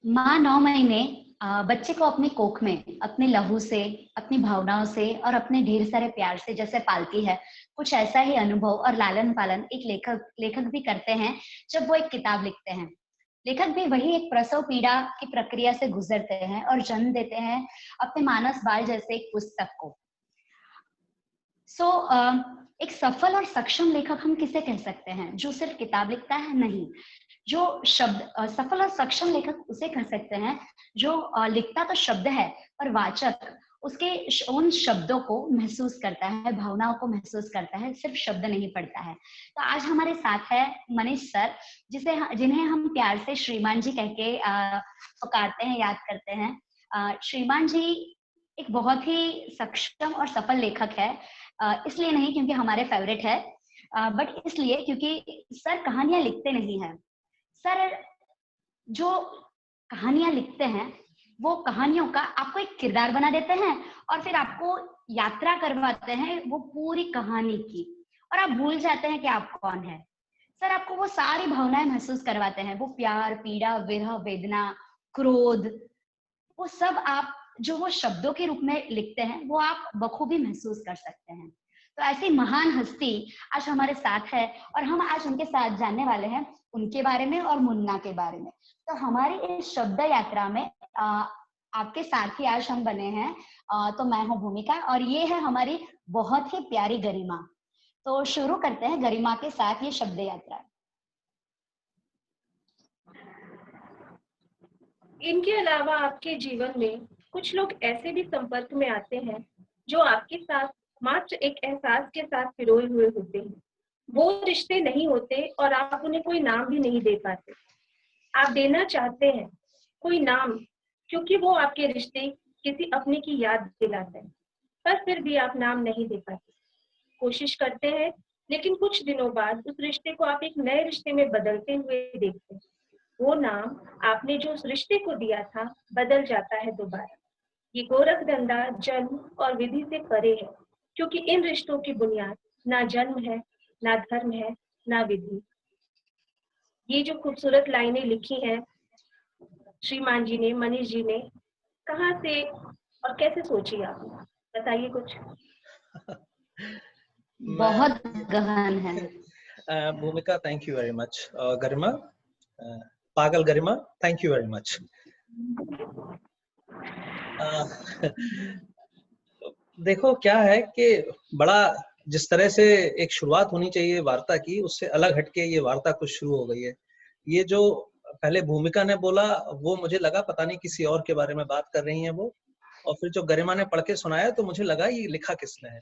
माँ 9 महीने बच्चे को अपनी कोख में अपने लहू से, अपनी भावनाओं से और अपने ढेर सारे प्यार से जैसे पालती है, कुछ ऐसा ही अनुभव और लालन-पालन एक लेखक लेखक भी करते हैं जब वो एक किताब लिखते हैं। लेखक भी वही एक प्रसव पीड़ा की प्रक्रिया से गुजरते हैं और जन्म देते हैं अपने मानस बाल जैसे एक पुस्तक को। सो एक सफल और सक्षम लेखक हम किसे कह सकते हैं? जो सिर्फ किताब लिखता है? नहीं। जो सफल और सक्षम लेखक उसे कह सकते हैं जो लिखता तो शब्द है पर वाचक उसके उन शब्दों को महसूस करता है, भावनाओं को महसूस करता है, सिर्फ शब्द नहीं पढ़ता है। तो आज हमारे साथ है मनीष सर, जिन्हें हम प्यार से श्रीमान जी कह के पुकारते हैं, याद करते हैं। श्रीमान जी एक बहुत ही सक्षम और सफल लेखक है, इसलिए नहीं क्योंकि हमारे फेवरेट है, बट इसलिए क्योंकि सर कहानियां लिखते नहीं हैं। सर जो कहानियां लिखते हैं वो कहानियों का आपको एक किरदार बना देते हैं और फिर आपको यात्रा करवाते हैं वो पूरी कहानी की, और आप भूल जाते हैं कि आप कौन है। सर आपको वो सारी भावनाएं महसूस करवाते हैं, वो प्यार, पीड़ा, विरह, वेदना, क्रोध, वो सब आप जो वो शब्दों के रूप में लिखते हैं वो आप बखूबी महसूस कर सकते हैं। तो ऐसी महान हस्ती आज हमारे साथ है और हम आज उनके साथ जानने वाले हैं उनके बारे में और मुन्ना के बारे में। तो हमारी इस शब्द यात्रा में आपके साथ ही आज हम बने हैं। तो मैं हूँ भूमिका और ये है हमारी बहुत ही प्यारी गरिमा। तो शुरू करते हैं गरिमा के साथ ये शब्द यात्रा। इनके अलावा आपके जीवन में कुछ लोग ऐसे भी संपर्क में आते हैं जो आपके साथ मात्र एक एहसास के साथ पिरोए हुए होते हैं। वो रिश्ते नहीं होते और आप उन्हें कोई नाम भी नहीं दे पाते। आप देना चाहते हैं कोई नाम क्योंकि वो आपके रिश्ते किसी अपने की याद दिलाता है, पर फिर भी आप नाम नहीं दे पाते। कोशिश करते हैं लेकिन कुछ दिनों बाद उस रिश्ते को आप एक नए रिश्ते में बदलते हुए देखते हैं। वो नाम आपने जो उस रिश्ते को दिया था बदल जाता है दोबारा। ये गोरख धंधा जन्म और विधि से परे है, क्योंकि इन रिश्तों की बुनियाद ना जन्म है, ना धर्म है, ना विधि। ये जो खूबसूरत लाइनें लिखी हैं श्रीमान जी ने, मनीष जी ने, कहाँ से और कैसे सोची आपने? बताइए कुछ। बहुत गहन है। भूमिका, थैंक यू वेरी मच। गरिमा, पागल गरिमा, थैंक यू वेरी मच। देखो क्या है कि बड़ा जिस तरह से एक शुरुआत होनी चाहिए वार्ता की, उससे अलग हटके ये वार्ता कुछ शुरू हो गई है। ये जो पहले भूमिका ने बोला वो मुझे लगा पता नहीं किसी और के बारे में बात कर रही हैं वो, और फिर जो गरिमा ने पढ़ के सुनाया तो मुझे लगा ये लिखा किसने है।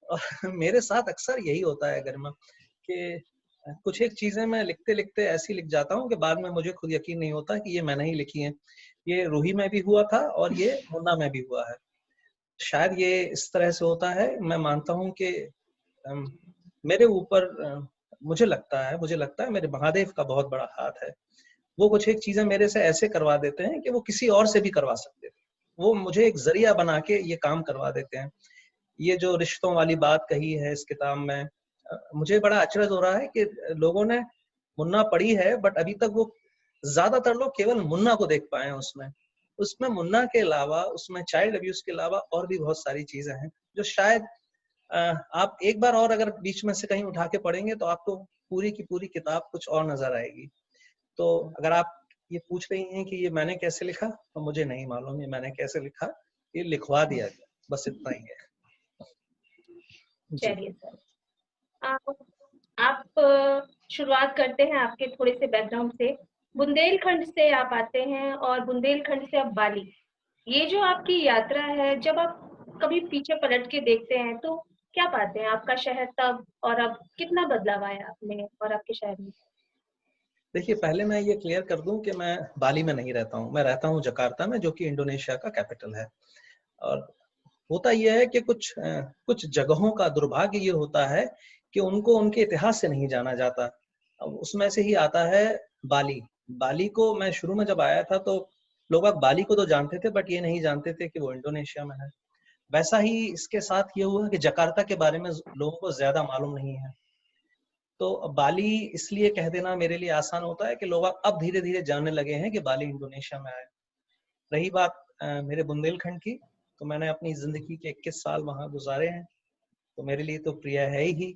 और मेरे साथ अक्सर यही होता है गरिमा कि कुछ एक चीजें मैं लिखते लिखते ऐसी लिख जाता हूँ कि बाद में मुझे खुद यकीन नहीं होता कि ये मैंने ही लिखी है। ये रूही में भी हुआ था और ये मुन्ना में भी हुआ है। शायद ये इस तरह से होता है। मैं मानता हूँ कि मेरे ऊपर मुझे लगता है मेरे महादेव का बहुत बड़ा हाथ है। वो कुछ एक चीजें मेरे से ऐसे करवा देते हैं कि वो किसी और से भी करवा सकते थे। वो मुझे एक जरिया बना के ये काम करवा देते हैं। ये जो रिश्तों वाली बात कही है इस किताब में, मुझे बड़ा अचरज हो रहा है कि लोगों ने मुन्ना पढ़ी है बट अभी तक वो ज्यादातर लोग केवल मुन्ना को देख पाए हैं। उसमें मुन्ना के अलावा, उसमें चाइल्ड अब्यूज के अलावा और भी बहुत सारी चीजें हैं जो शायद आप एक बार और अगर बीच में से कहीं उठा के पढ़ेंगे तो आपको पूरी की पूरी किताब कुछ और नजर आएगी। तो अगर आप ये पूछ रही हैं कि ये मैंने कैसे लिखा, तो मुझे नहीं मालूम ये मैंने कैसे लिखा, ये लिखवा दिया गया, बस इतना ही है। चलिए सर, आप शुरुआत करते हैं आपके थोड़े से बैकग्राउंड से। बुंदेलखंड से आप आते हैं और बुंदेलखंड से अब बाली। ये जो आपकी यात्रा है, जब आप कभी पीछे पलट के देखते हैं तो क्या पाते हैं? आपका शहर तब और अब कितना बदलाव आया आप में और आपके शहर में? देखिए, पहले मैं ये क्लियर कर दूं कि मैं बाली में नहीं रहता हूँ। मैं रहता हूँ जकार्ता में, जो कि इंडोनेशिया का कैपिटल है। और होता यह है कि कुछ जगहों का दुर्भाग्य ये होता है कि उनको उनके इतिहास से नहीं जाना जाता। अब उसमें से ही आता है बाली। बाली को मैं शुरू में जब आया था तो लोग अब बाली को तो जानते थे बट ये नहीं जानते थे कि वो इंडोनेशिया में है। वैसा ही इसके साथ ये हुआ कि जकार्ता के बारे में लोगों को ज्यादा मालूम नहीं है। तो बाली इसलिए कह देना मेरे लिए आसान होता है कि लोग अब धीरे धीरे जानने लगे हैं कि बाली इंडोनेशिया में आए। रही बात मेरे बुंदेलखंड की, तो मैंने अपनी जिंदगी के 21 साल वहां गुजारे हैं, तो मेरे लिए तो प्रिय है ही।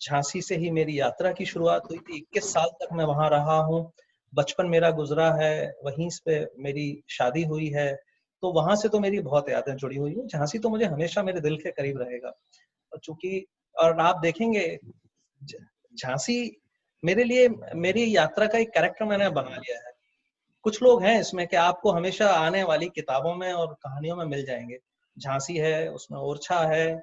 झांसी से ही मेरी यात्रा की शुरुआत हुई थी, 21 साल तक मैं वहां रहा हूँ। बचपन मेरा गुजरा है वहीं पे, मेरी शादी हुई है, तो वहां से तो मेरी बहुत यादें जुड़ी हुई है। झांसी तो मुझे हमेशा मेरे दिल के करीब रहेगा। और चूंकि और आप देखेंगे झांसी मेरे लिए मेरी यात्रा का एक कैरेक्टर मैंने बना लिया है। कुछ लोग हैं इसमें कि आपको हमेशा आने वाली किताबों में और कहानियों में मिल जाएंगे। झांसी है, उसमें ओरछा है,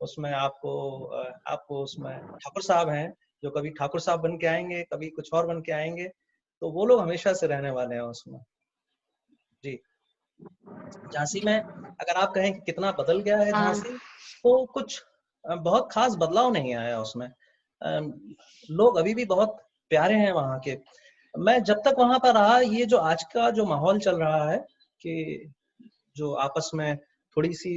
उसमें आपको उसमें ठाकुर साहब हैं जो कभी ठाकुर साहब बन के आएंगे, कभी कुछ और बन के आएंगे, तो वो लोग हमेशा से रहने वाले हैं उसमें। जी, झांसी में अगर आप कहें कि कितना बदल गया है हाँ। झांसी, तो कुछ बहुत खास बदलाव नहीं आया उसमें। लोग अभी भी बहुत प्यारे हैं वहाँ के। मैं जब तक वहां पर रहा, ये जो आज का जो माहौल चल रहा है कि जो आपस में थोड़ी सी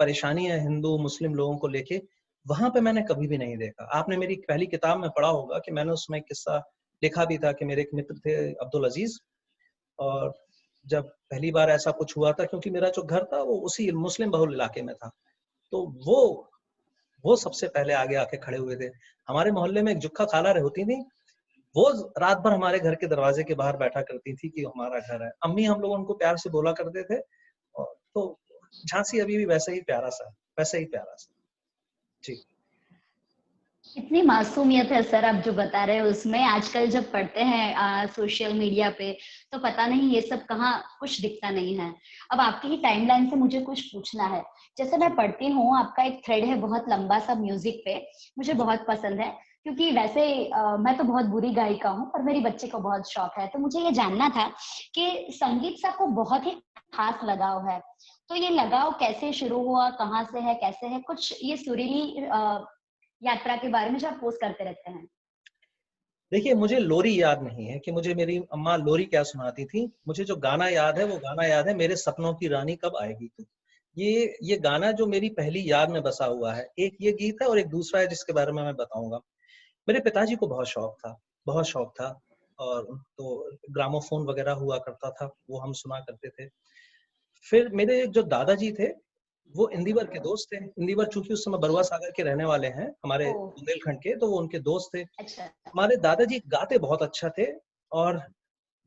परेशानी है हिंदू मुस्लिम लोगों को लेके, वहां पे मैंने कभी भी नहीं देखा। आपने मेरी पहली किताब में पढ़ा होगा कि मैंने उसमें एक किस्सा लिखा भी था कि मेरे एक मित्र थे अब्दुल अजीज, और जब पहली बार ऐसा कुछ हुआ था, क्योंकि मेरा जो घर था वो उसी मुस्लिम बहुल इलाके में था, तो वो सबसे पहले आगे आके खड़े हुए थे। हमारे मोहल्ले में एक जुक्का खाला होती थी, वो रात भर हमारे घर के दरवाजे के बाहर बैठा करती थी कि हमारा घर है। अम्मी हम लोग उनको प्यार से बोला करते थे। और तो झांसी अभी भी वैसे ही प्यारा सा, वैसे ही प्यारा सा। जी, इतनी मासूमियत है सर आप जो बता रहे हो उसमें। आजकल जब पढ़ते हैं सोशल मीडिया पे, तो पता नहीं ये सब कहाँ कुछ दिखता नहीं है। अब आपकी ही टाइमलाइन से मुझे कुछ पूछना है। जैसे मैं पढ़ती हूँ, आपका एक थ्रेड है बहुत लंबा सा म्यूजिक पे, मुझे बहुत पसंद है। क्योंकि वैसे मैं तो बहुत बुरी गायिका हूँ, पर मेरी बच्ची को बहुत शौक है। तो मुझे ये जानना था कि संगीत से आपको बहुत ही खास लगाव है, तो ये लगाव कैसे शुरू हुआ, कहाँ से है, कैसे है? कुछ ये सुरीली यात्रा के बारे में जो आप पोस्ट करते रहते हैं। देखिए मुझे लोरी याद नहीं है कि मुझे मेरी अम्मा लोरी क्या सुनाती थी। मुझे जो गाना याद है वो गाना याद है, मेरे सपनों की रानी कब आएगी तू। ये गाना जो मेरी पहली याद में बसा हुआ है। एक ये गीत है और एक दूसरा है जिसके बारे में मैं बताऊंगा। मेरे पिताजी को बहुत शौक था, बहुत शौक था। और तो ग्रामोफोन वगैरह हुआ करता था, वो हम सुना करते थे। फिर मेरे जो दादाजी थे वो इंदिवर के दोस्त थे। इंदिवर चूंकि उस समय बरुआ सागर के रहने वाले हैं हमारे ओह! बुंदेलखंड के, तो वो उनके दोस्त थे। अच्छा। हमारे दादाजी गाते बहुत अच्छा थे। और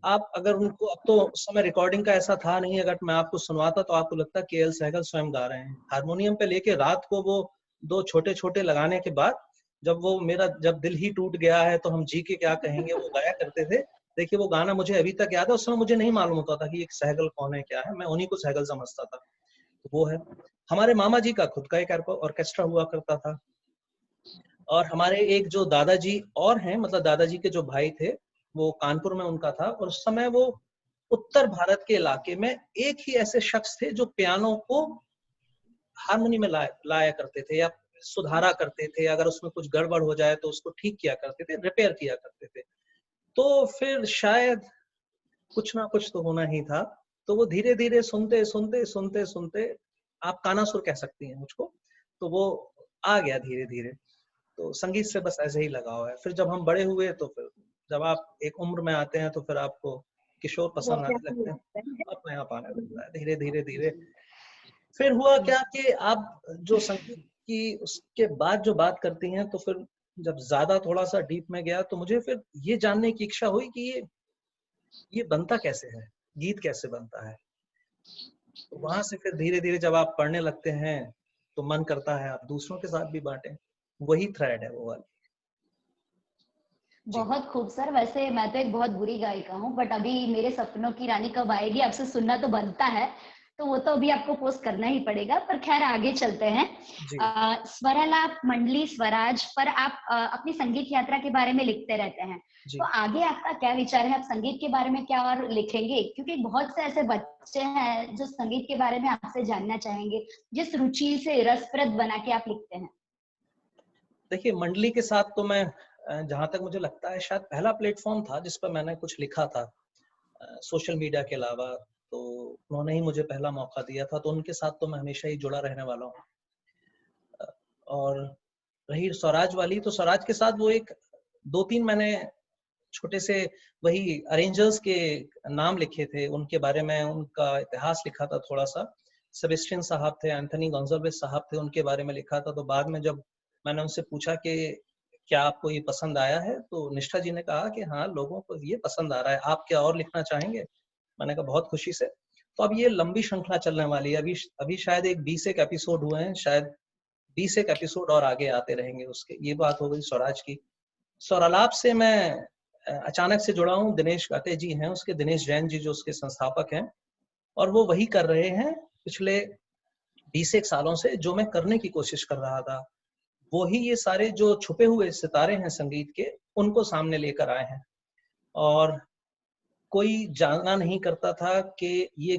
आप अगर उनको, अब तो उस समय रिकॉर्डिंग का ऐसा था नहीं, अगर मैं आपको सुनवाता तो आपको लगता के.एल. सहगल स्वयं गा रहे हैं। हारमोनियम पे लेके रात को वो दो छोटे छोटे लगाने के बाद, जब दिल ही टूट गया है तो हम जी के क्या कहेंगे, वो गाया करते थे। देखिए वो गाना मुझे अभी तक याद है। उस समय मुझे नहीं मालूम होता था कि एक सहगल कौन है, क्या है, मैं उन्हीं को सहगल समझता था। तो वो है। हमारे मामा जी का खुद का एक ऑर्केस्ट्रा हुआ करता था। और हमारे एक जो दादाजी और हैं, मतलब दादाजी के जो भाई थे, वो कानपुर में उनका था। और उस समय वो उत्तर भारत के इलाके में एक ही ऐसे शख्स थे जो पियानो को हारमोनी में लाया करते थे या सुधारा करते थे। अगर उसमें कुछ गड़बड़ हो जाए तो उसको ठीक किया करते थे, रिपेयर किया करते थे। तो फिर शायद कुछ ना कुछ तो होना ही था। तो वो धीरे धीरे सुनते सुनते सुनते सुनते, आप कानासुर कह सकती हैं मुझको, तो वो आ गया धीरे धीरे। तो संगीत से बस ऐसे ही लगाव है। फिर जब हम बड़े हुए तो फिर जब आप एक उम्र में आते हैं तो फिर आपको किशोर वो पसंद अपने आने आप में लगते हैं, लगता है। अपने आप आने लगता है धीरे धीरे धीरे। फिर हुआ क्या कि आप जो संगीत की उसके बाद जो बात करती हैं, तो फिर जब ज्यादा थोड़ा सा डीप में गया तो मुझे फिर ये जानने की इच्छा हुई कि ये बनता कैसे है, गीत कैसे बनता है। तो वहां से फिर धीरे धीरे जब आप पढ़ने लगते हैं तो मन करता है आप दूसरों के साथ भी बांटें। वही थ्रेड है वो वाली। जी, बहुत खूब सर। वैसे मैं तो एक बहुत बुरी गायिका हूँ, बट अभी मेरे सपनों की रानी कब आएगी आपसे सुनना तो बनता है, तो वो तो अभी आपको पोस्ट करना ही पड़ेगा। पर खैर आगे चलते हैं। जी, स्वरालाप मंडली स्वराज पर आप अपनी संगीत यात्रा के बारे में लिखते रहते हैं, तो जी। आगे आपका क्या विचार है? आप संगीत के बारे में क्या और लिखेंगे? क्योंकि बहुत से ऐसे बच्चे हैं जो संगीत के बारे में आपसे जानना चाहेंगे, जिस रुचि से रसप्रद बना के आप लिखते हैं। देखिए मंडली के साथ तो मैं जहां तक मुझे लगता है शायद पहला प्लेटफॉर्म था जिस पर मैंने कुछ लिखा था सोशल मीडिया के अलावा। तो उन्होंने ही मुझे पहला मौका दिया था, तो उनके साथ तो मैं हमेशा ही जुड़ा रहने वाला हूँ। और रही स्वराज वाली, तो स्वराज के साथ वो एक 2-3 मैंने छोटे से वही अरेंजर्स के नाम लिखे थे, उनके बारे में उनका इतिहास लिखा था थोड़ा सा। सेबेस्टियन साहब थे, एंथनी गोंजाल्वेस साहब थे, उनके बारे में लिखा था। तो बाद में जब मैंने उनसे पूछा कि क्या आपको ये पसंद आया है, तो निष्ठा जी ने कहा कि हाँ, लोगों को ये पसंद आ रहा है, आप क्या और लिखना चाहेंगे? मैंने कहा बहुत खुशी से। तो अब ये लंबी श्रृंखला चलने वाली है। अभी शायद एक 20 एक एपिसोड हुए हैं, शायद 20 एक एपिसोड और आगे आते रहेंगे उसके। ये बात हो गई स्वराज की। स्वरालाप से मैं अचानक से जुड़ा हूँ। दिनेश काटे जी हैं उसके, दिनेश जैन जी जो उसके संस्थापक हैं, और वो वही कर रहे हैं पिछले 20 एक सालों से जो मैं करने की कोशिश कर रहा था। वो ही ये सारे जो छुपे हुए सितारे हैं संगीत के, उनको सामने लेकर आए हैं। और कोई जाना नहीं करता था कि ये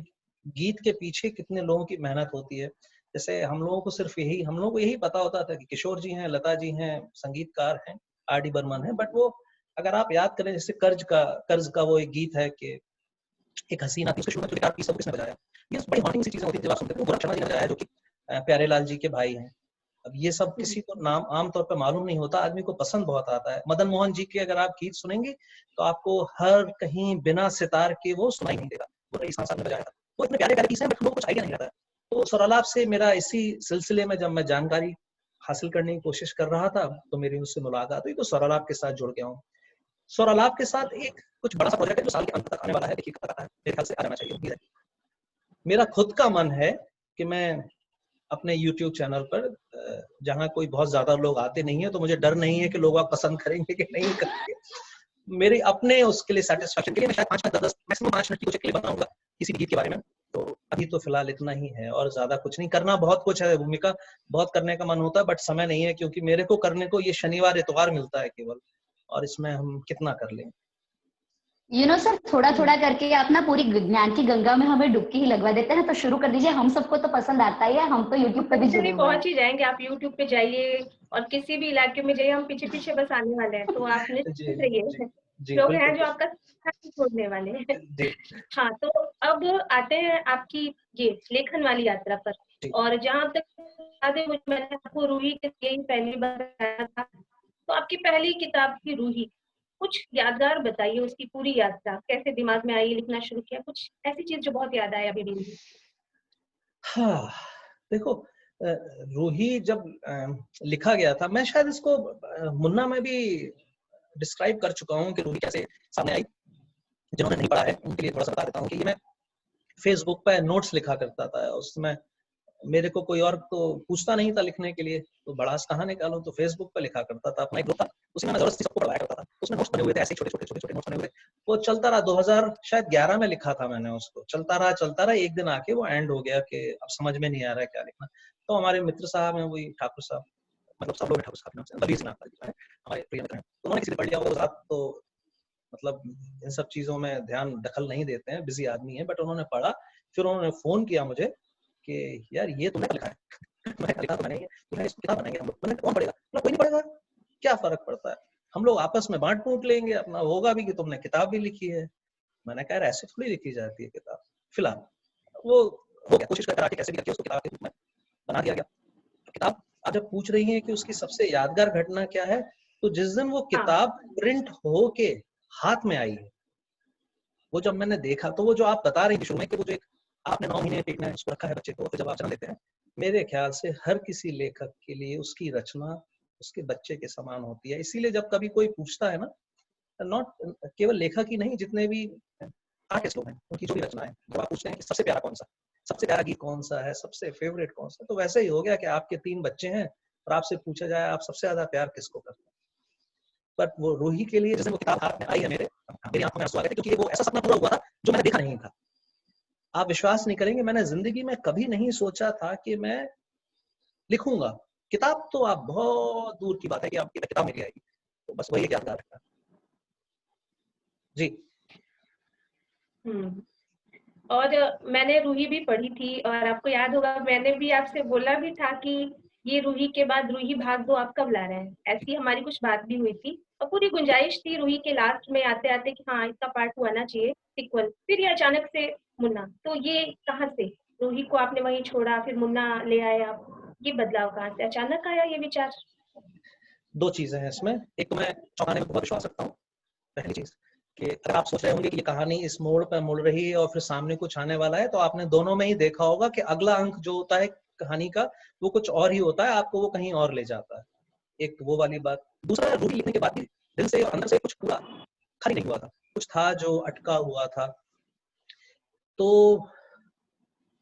गीत के पीछे कितने लोगों की मेहनत होती है। जैसे हम लोगों को यही पता होता था कि किशोर जी हैं, लता जी हैं, संगीतकार हैं, आर डी बर्मन है। बट वो अगर आप याद करें, जैसे कर्ज का वो एक गीत है कि एक हसीना थी, उसके शुरू में जो गिटार पीस है वो किसने बजाया। ये बड़ी हॉन्टिंग सी चीजें होती है जब आप सुनते हैं। गोरख शर्मा जी ने बजाया जो कि प्यारे लाल जी के भाई हैं। अब ये सब किसी को नाम आमतौर पर मालूम नहीं होता, आदमी को पसंद बहुत आता है। मदन मोहन जी के अगर आप गीत सुनेंगे तो आपको हर कहीं बिना सितार के वो सुनाई नहीं देगा, वो रईस खान साहब ने बजाया था। वो इतने प्यारे प्यारे पीस हैं बट लोगों को कुछ आइडिया नहीं रहता है। तो स्वरालाप से मेरा इसी सिलसिले में जब मैं जानकारी हासिल करने की कोशिश कर रहा था तो मेरी उससे मुलाकात हुई, तो स्वरालाप के साथ जुड़ गया हूँ। स्वरालाप के साथ एक कुछ बड़ा सा प्रोजेक्ट है जो साल के अंत तक आने वाला है। देखिए कब आता है, मेरे ख्याल से आ जाना चाहिए, उम्मीद है। मेरा खुद का मन है कि मैं अपने YouTube चैनल पर, जहाँ कोई बहुत ज्यादा लोग आते नहीं है, तो मुझे डर नहीं है कि लोग आप पसंद करेंगे कि नहीं करेंगे। मेरे अपने उसके लिए सेटिस्फेक्शन के लिए मैं शायद 5-10 मैक्सिमम 5 मिनट की कुछ क्लिप बनाऊंगा किसी भी गीत के बारे में। तो अभी तो फिलहाल इतना ही है और ज्यादा कुछ नहीं करना। बहुत कुछ है, भूमिका बहुत करने का मन होता है बट समय नहीं है, क्योंकि मेरे को करने को ये शनिवार इतवार मिलता है केवल, और इसमें हम कितना कर लें। सर, थोड़ा थोड़ा करके आप ना पूरी ज्ञान की गंगा में हमें डुबकी ही लगवा देते हैं। तो शुरू कर दीजिए, हम सबको तो पसंद आता ही है, हम तो यूट्यूब पे भी जुड़े हुए हैं। पहुंच ही जाएंगे। आप यूट्यूब पे जाइए और किसी भी इलाके में जाइए, हम पीछे पीछे बस आने वाले हैं। तो आप निश्चिंत रहिए, लोग हैं जो आपका साथ छोड़ने वाले हैं। हाँ, तो अब आते हैं आपकी ये लेखन वाली यात्रा पर। और जहाँ तक मैंने आपको रूही के लिए पहली बार बताया था, तो आपकी पहली किताब की रूही, कुछ यादगार बताइए। उसकी पूरी यात्रा कैसे दिमाग में आई, लिखना शुरू किया, कुछ ऐसी चीज जो बहुत याद आए अभी भी। हाँ, देखो, रूही जब लिखा गया था, मैं शायद इसको मुन्ना में भी डिस्क्राइब कर चुका हूँ कि रूही कैसे सामने आई। जिन्होंने नहीं पढ़ा है उनके लिए थोड़ा सा बता देता हूँ कि ये मैं फेसबुक पे नोट्स लिखा करता था। उसमें मेरे को कोई और तो पूछता नहीं था लिखने के लिए, तो बड़ास कहाँ निकालूं, तो फेसबुक पे लिखा करता था। अपना एक ग्रुप था, उसी में मैं जबरदस्ती सबको पढ़ाया करता था। उसमें नोट्स बने हुए थे, ऐसे छोटे छोटे नोट्स बने हुए थे। वो चलता रहा, 2011 में लिखा था मैंने उसको। चलता रहा, एक दिन आके वो एंड हो गया कि अब समझ में नहीं आ रहा है क्या लिखना। तो हमारे मित्र साहब हैं, वही ठाकुर साहब, मतलब सब लोग ठाकुर साहब नाम से, बलवीर सिंह है हमारे प्रिय मित्र हैं। तो उन्होंने किसी ने पढ़ लिया होगा, तो मतलब इन सब चीजों में ध्यान दखल नहीं देते हैं, बिजी आदमी है। बट उन्होंने पढ़ा, फिर उन्होंने फोन किया मुझे कि यार ये तुमने लिखा है। मैंने लिखा तो मैंने, तुम्हें इसको किताब बनाएंगे हम लोग। मैंने कौन पढ़ेगा? कोई नहीं पढ़ेगा, क्या फर्क पड़ता है, हम लोग आपस में बांट बूट लेंगे, अपना होगा भी कि तुमने किताब भी लिखी है। मैंने कहा ऐसे थोड़ी लिखी जाती है किताब। फिलहाल वो हो गया, कोशिश करके कैसे भी करके उसको किताब के रूप में बना दिया गया। किताब आप जब पूछ रही हैं कि उसकी सबसे यादगार घटना क्या है, तो जिस दिन वो किताब प्रिंट हो के हाथ में आई, वो जब मैंने देखा, तो वो जो आप बता रही थी शुरू में कि वो जो एक आपने 9 महीने पेट में उसको रखा है बच्चे को, फिर जब आप जन्म लेते हैं, मेरे ख्याल से हर किसी लेखक के लिए उसकी रचना उसके बच्चे के समान होती है। इसीलिए जब कभी कोई पूछता है ना, नॉट केवल लेखक ही नहीं, जितने भी आर्टिस्ट लोग हैं उनकी जो भी रचना है, जब आप पूछते हैं कि सबसे प्यारा कौन सा, सबसे प्यारा गीत कौन सा है, सबसे फेवरेट कौन सा, तो वैसे ही हो गया कि आपके 3 बच्चे हैं और आपसे पूछा जाए आप सबसे ज्यादा प्यार किसको करते हैं। बट वो रूही के लिए जैसे वो किताब हाथ में आई है, मेरी आंखों में आंसू आ गए थे, क्योंकि वो ऐसा सपना पूरा हुआ था जो मैंने देखा नहीं था। आप विश्वास नहीं करेंगे, मैंने जिंदगी में कभी नहीं सोचा था कि मैं लिखूंगा किताब। तो आप बहुत दूर की बात है कि आपकी किताब मिल आएगी, तो बस वही यादगार है जी। और मैंने रूही भी पढ़ी थी, और आपको याद होगा मैंने भी आपसे बोला भी था कि ये रूही के बाद रूही भाग 2 आप कब ला रहे हैं। ऐसी हमारी कुछ बात भी हुई थी, और पूरी गुंजाइश थी रूही के लास्ट में आते आते कि हाँ इसका पार्ट 2 आना चाहिए, सीक्वल। फिर ये अचानक से मुन्ना, तो ये कहाँ से रूही को आपने वहीं छोड़ा, फिर मुन्ना ले आए आप, ये बदलाव कहाँ से अचानक आया ये विचार? दो चीजें हैं इसमें। एक तो मैं चौंकाने में बहुत विश्वास रखता हूँ। पहली चीज कि अगर आप सोच रहे होंगे कि ये कहानी इस मोड़ पर मुड़ रही है और फिर सामने कुछ आने वाला है, तो आपने दोनों में ही देखा होगा कि अगला अंक जो होता है कहानी का वो कुछ और ही होता है, आपको वो कहीं और ले जाता है। एक तो वो वाली बात। दूसरा, रूबी लिखने के बाद भी दिल से और अंदर से कुछ पूरा खाली नहीं हुआ था, कुछ था जो अटका हुआ था। तो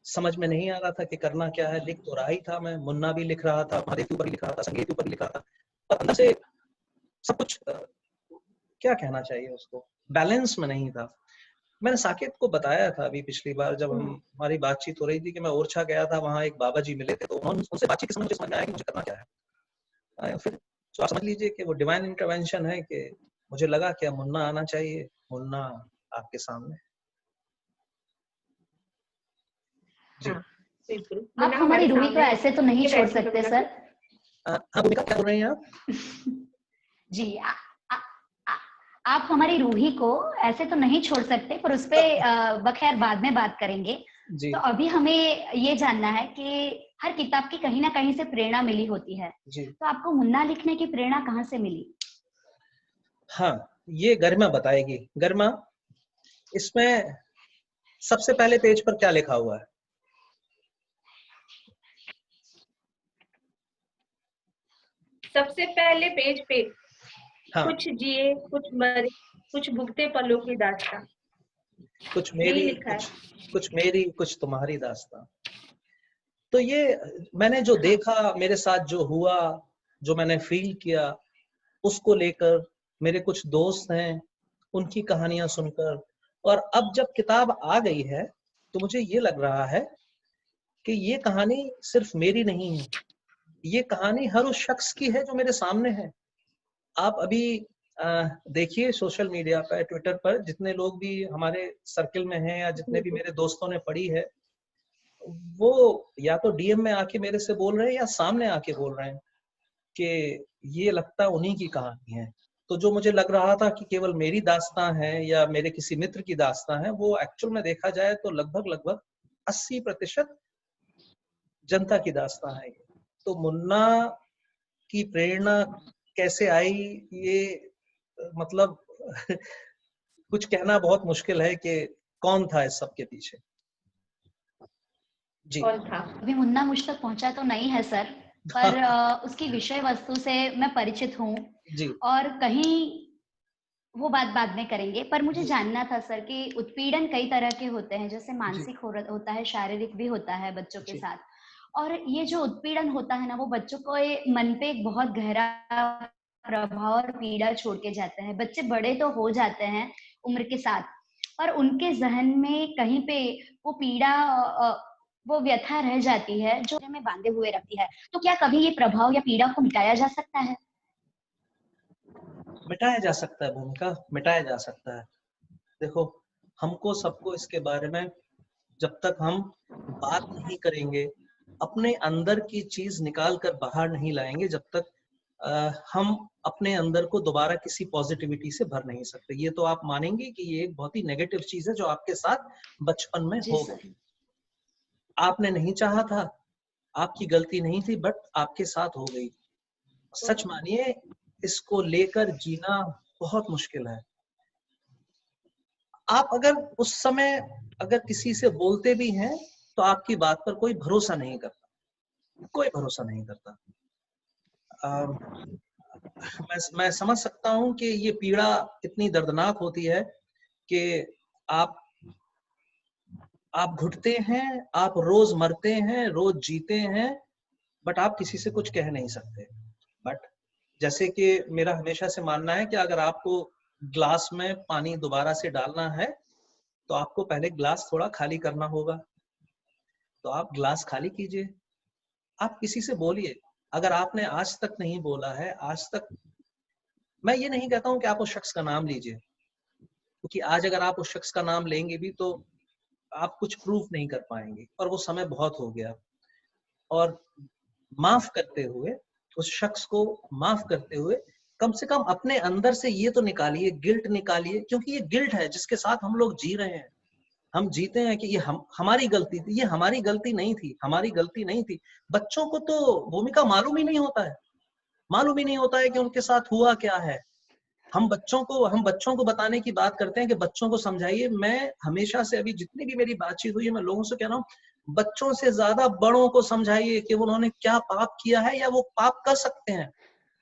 समझ में नहीं आ रहा था कि करना क्या है। लिख तो रहा ही था मैं, मुन्ना भी लिख रहा था, महादेव के ऊपर भी लिख रहा था, संगीत के ऊपर भी लिख रहा था, पर अंदर से सब कुछ क्या कहना चाहिए उसको, बैलेंस में नहीं था। मैंने साकेत को बताया था अभी पिछली बार जब हमारी बातचीत हो रही थी कि मैं ओरछा गया था, वहां एक बाबा जी मिले थे, तो उन्होंने उनसे बातचीत के समय मुझे समझ में आया कि मुझे करना क्या है। फिर तो आप समझ लीजिए कि वो डिवाइन इंटरवेंशन है कि मुझे लगा कि मुन्ना आना चाहिए। मुन्ना आपके सामने। जी। हाँ, बिल्कुल। आप मुन्ना हमारी हमारे रूही को सामने ऐसे तो नहीं ये छोड़ बैठी सकते है। सर। हाँ भूमिका, क्या बोल रहे हैं आप? जी आप हमारी रूही को ऐसे तो नहीं छोड़ सकते, पर उस पे बखैर बाद में बात करेंगे। जी तो अभी हमें ये जानना है कि हर किताब की कहीं ना कहीं से प्रेरणा मिली होती है, जी। तो आपको मुन्ना लिखने की प्रेरणा कहाँ से मिली? हाँ, ये गरिमा बताएगी। गरिमा, इसमें सबसे पहले पेज पर क्या लिखा हुआ है? सबसे पहले पेज पे हाँ, कुछ जिए, कुछ मरे, कुछ भुगते पलों की दास्तां। कुछ यही मेरी, लिखा है। कुछ मेरी, कुछ तुम्हारी दास्तां। तो ये मैंने जो देखा, मेरे साथ जो हुआ, जो मैंने फील किया, उसको लेकर मेरे कुछ दोस्त हैं, उनकी कहानियां सुनकर, और अब जब किताब आ गई है तो मुझे ये लग रहा है कि ये कहानी सिर्फ मेरी नहीं है, ये कहानी हर उस शख्स की है जो मेरे सामने है। आप अभी देखिए सोशल मीडिया पर, ट्विटर पर, जितने लोग भी हमारे सर्किल में हैं या जितने भी मेरे दोस्तों ने पढ़ी है, वो या तो डीएम में आके मेरे से बोल रहे हैं या सामने आके बोल रहे हैं कि ये लगता है उन्हीं की कहानी है। तो जो मुझे लग रहा था कि केवल मेरी दास्तां है या मेरे किसी मित्र की दास्तां है, वो एक्चुअल में देखा जाए तो लगभग 80% जनता की दास्तां है। तो मुन्ना की प्रेरणा कैसे आई, ये मतलब कुछ कहना बहुत मुश्किल है कि कौन था इस सब के पीछे। जी। कौन था? अभी मुन्ना मुझ तक पहुंचा तो नहीं है सर, पर उसकी विषय वस्तु से मैं परिचित हूँ, जी और कहीं वो बात बाद में करेंगे। पर मुझे जी जानना था सर कि उत्पीड़न कई तरह के होते हैं, जैसे जी मानसिक होता है, शारीरिक भी होता है बच्चों के जी साथ। और ये जो उत्पीड़न होता है ना, वो बच्चों को मन पे एक बहुत गहरा प्रभाव और पीड़ा छोड़ के जाता है। बच्चे बड़े तो हो जाते हैं उम्र के साथ, पर उनके जहन में कहीं पे वो पीड़ा, वो व्यथा रह जाती है जो हमें बांधे हुए रखती है। तो क्या कभी ये प्रभाव या पीड़ा को मिटाया जा सकता है? मिटाया जा सकता है भूमिका, मिटाया जा सकता है। देखो, हमको सबको इसके बारे में जब तक हम बात नहीं करेंगे, अपने अंदर की चीज निकाल कर बाहर नहीं लाएंगे, जब तक हम अपने अंदर को दोबारा किसी पॉजिटिविटी से भर नहीं सकते। ये तो आप मानेंगे कि ये एक बहुत ही नेगेटिव चीज है जो आपके साथ बचपन में जी हो सर। गई। आपने नहीं चाहा था, आपकी गलती नहीं थी, बट आपके साथ हो गई। सच मानिए, इसको लेकर जीना बहुत मुश्किल है। आप अगर उस समय अगर किसी से बोलते भी हैं तो आपकी बात पर कोई भरोसा नहीं करता, कोई भरोसा नहीं करता। मैं समझ सकता हूँ कि ये पीड़ा इतनी दर्दनाक होती है कि आप आप घुटते हैं, आप रोज मरते हैं, रोज जीते हैं, बट आप किसी से कुछ कह नहीं सकते। बट जैसे कि मेरा हमेशा से मानना है कि अगर आपको ग्लास में पानी दोबारा से डालना है तो आपको पहले ग्लास थोड़ा खाली करना होगा। तो आप ग्लास खाली कीजिए, आप किसी से बोलिए। अगर आपने आज तक नहीं बोला है, आज तक, मैं ये नहीं कहता हूं कि आप उस शख्स का नाम लीजिए, क्योंकि आज अगर आप उस शख्स का नाम लेंगे भी तो आप कुछ प्रूफ नहीं कर पाएंगे, और वो समय बहुत हो गया। और माफ करते हुए, उस शख्स को माफ करते हुए, कम से कम अपने अंदर से ये तो निकालिए, गिल्ट निकालिए, क्योंकि ये गिल्ट है जिसके साथ हम लोग जी रहे हैं। हम जीते हैं कि ये हमारी गलती थी। ये हमारी गलती नहीं थी, हमारी गलती नहीं थी। बच्चों को तो भूमिका मालूम ही नहीं होता है। मालूम ही नहीं होता है कि उनके साथ हुआ क्या है। हम बच्चों को बताने की बात करते हैं कि बच्चों को समझाइए। मैं हमेशा से अभी जितनी भी मेरी बातचीत हुई है, मैं लोगों से कह रहा हूँ, बच्चों से ज्यादा बड़ों को समझाइए कि उन्होंने क्या पाप किया है या वो पाप कर सकते हैं।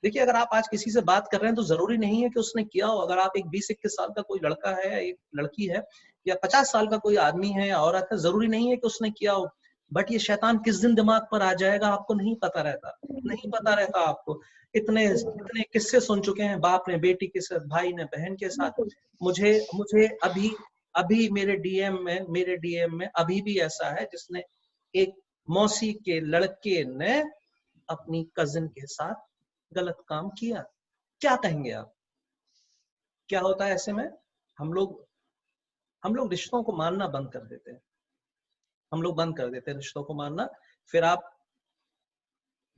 देखिए, अगर आप आज किसी से बात कर रहे हैं तो जरूरी नहीं है कि उसने किया हो। अगर आप एक 20-21 साल का कोई लड़का है या एक लड़की है या 50 साल का कोई आदमी है या औरत है, जरूरी नहीं है कि उसने किया हो। बट ये शैतान किस दिन दिमाग पर आ जाएगा आपको नहीं पता रहता, नहीं पता रहता आपको। इतने इतने किस्से सुन चुके हैं, बाप ने बेटी के साथ, भाई ने बहन के साथ। मुझे मुझे अभी अभी मेरे डीएम में अभी भी ऐसा है जिसने एक मौसी के लड़के ने अपनी कजिन के साथ गलत काम किया। क्या कहेंगे आप? क्या होता है ऐसे में? हम लोग रिश्तों को मानना बंद कर देते हैं। हम लोग बंद कर देते हैं रिश्तों को मानना। फिर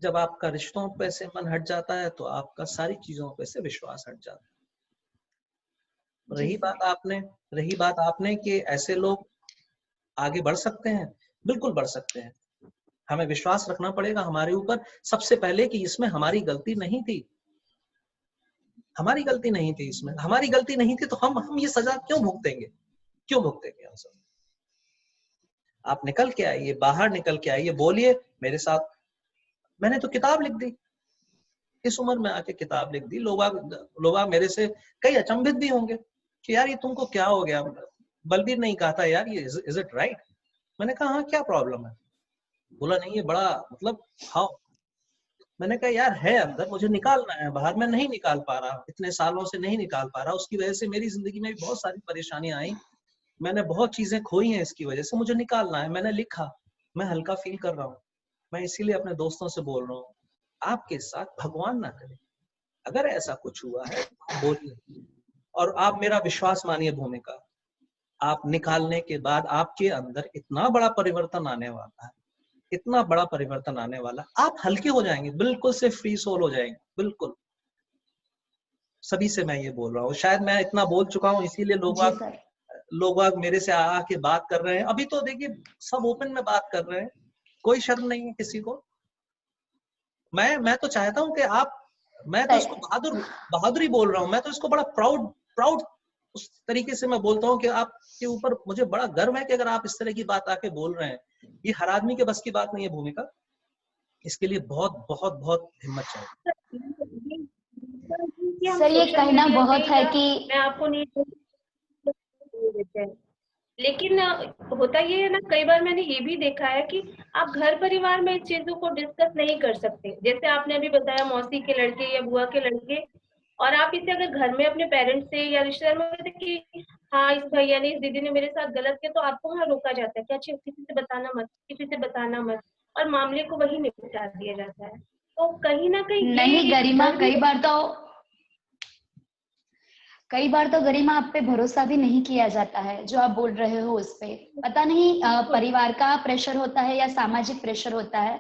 जब आपका रिश्तों पे से मन हट जाता है तो आपका सारी चीजों पे से विश्वास हट जाता है। रही बात आपने कि ऐसे लोग आगे बढ़ सकते हैं, बिल्कुल बढ़ सकते हैं। हमें विश्वास रखना पड़ेगा हमारे ऊपर सबसे पहले कि इसमें हमारी गलती नहीं थी। हमारी गलती नहीं थी इसमें, हमारी गलती नहीं थी तो हम ये सजा क्यों भुगतेंगे? क्यों भुगतेंगे हम सब? आप निकल के आइए, बाहर निकल के आइए, बोलिए मेरे साथ मैंने तो किताब लिख दी, इस उम्र में आके किताब लिख दी। लोग मेरे से कई अचंभित भी होंगे कि यार ये तुमको क्या हो गया। बलबीर नहीं कहा था यार ये इज इट राइट? मैंने कहा हाँ, क्या प्रॉब्लम है? बोला नहीं, ये बड़ा मतलब हाउ। मैंने कहा यार है अंदर, मुझे निकालना है बाहर, मैं नहीं निकाल पा रहा, इतने सालों से नहीं निकाल पा रहा। उसकी वजह से मेरी जिंदगी में भी बहुत सारी परेशानियां आई, मैंने बहुत चीजें खोई हैं, इसकी वजह से मुझे निकालना है। मैंने लिखा, मैं हल्का फील कर रहा हूँ, मैं इसीलिए अपने दोस्तों से बोल रहा हूँ आपके साथ भगवान ना करे, अगर ऐसा कुछ हुआ है तो बोलिए। और आप मेरा विश्वास मानिए भूमिका, आप निकालने के बाद आपके अंदर इतना बड़ा परिवर्तन आने वाला है, इतना बड़ा परिवर्तन आने वाला, आप हल्के हो जाएंगे, बिल्कुल से फ्री सोल हो जाएंगे, बिल्कुल। सभी से मैं ये बोल रहा हूँ, शायद मैं इतना बोल चुका हूँ इसीलिए लोग मेरे से आके बात कर रहे हैं। अभी तो देखिए सब ओपन में बात कर रहे हैं, कोई शर्म नहीं है किसी को। मैं तो चाहता हूँ कि मैं तो इसको बहादुरी बोल रहा हूँ, मैं तो इसको बड़ा प्राउड उस तरीके से मैं बोलता हूँ कि आपके ऊपर मुझे बड़ा गर्व है कि अगर आप इस तरह की बात आके बोल रहे हैं। ये हर आदमी के बस की बात नहीं है भूमिका, इसके लिए बहुत बहुत बहुत हिम्मत चाहिए। सर ये कहना बहुत है कि मैं आपको नहीं देते हैं, लेकिन होता ये है ना, कई बार मैंने ये भी देखा है कि आप घर परिवार में चीजों को डिस्कस नहीं कर सकते। जैसे आपने अभी बताया मौसी के लड़के या बुआ के लड़के, और आप इसे अगर घर में अपने पेरेंट्स से या रिश्तेदार में कि हाँ इस भैया ने इस दीदी ने मेरे साथ गलत किया, तो आपको वहाँ रोका जाता है कि अच्छा किसी से बताना मत, किसी से बताना मत, और मामले को वही निपटा दिया जाता है। तो कहीं ना कहीं नहीं गरिमा, कई बार तो गरिमा आप पे भरोसा भी नहीं किया जाता है जो आप बोल रहे हो उस पे। पता नहीं परिवार का प्रेशर होता है या सामाजिक प्रेशर होता है,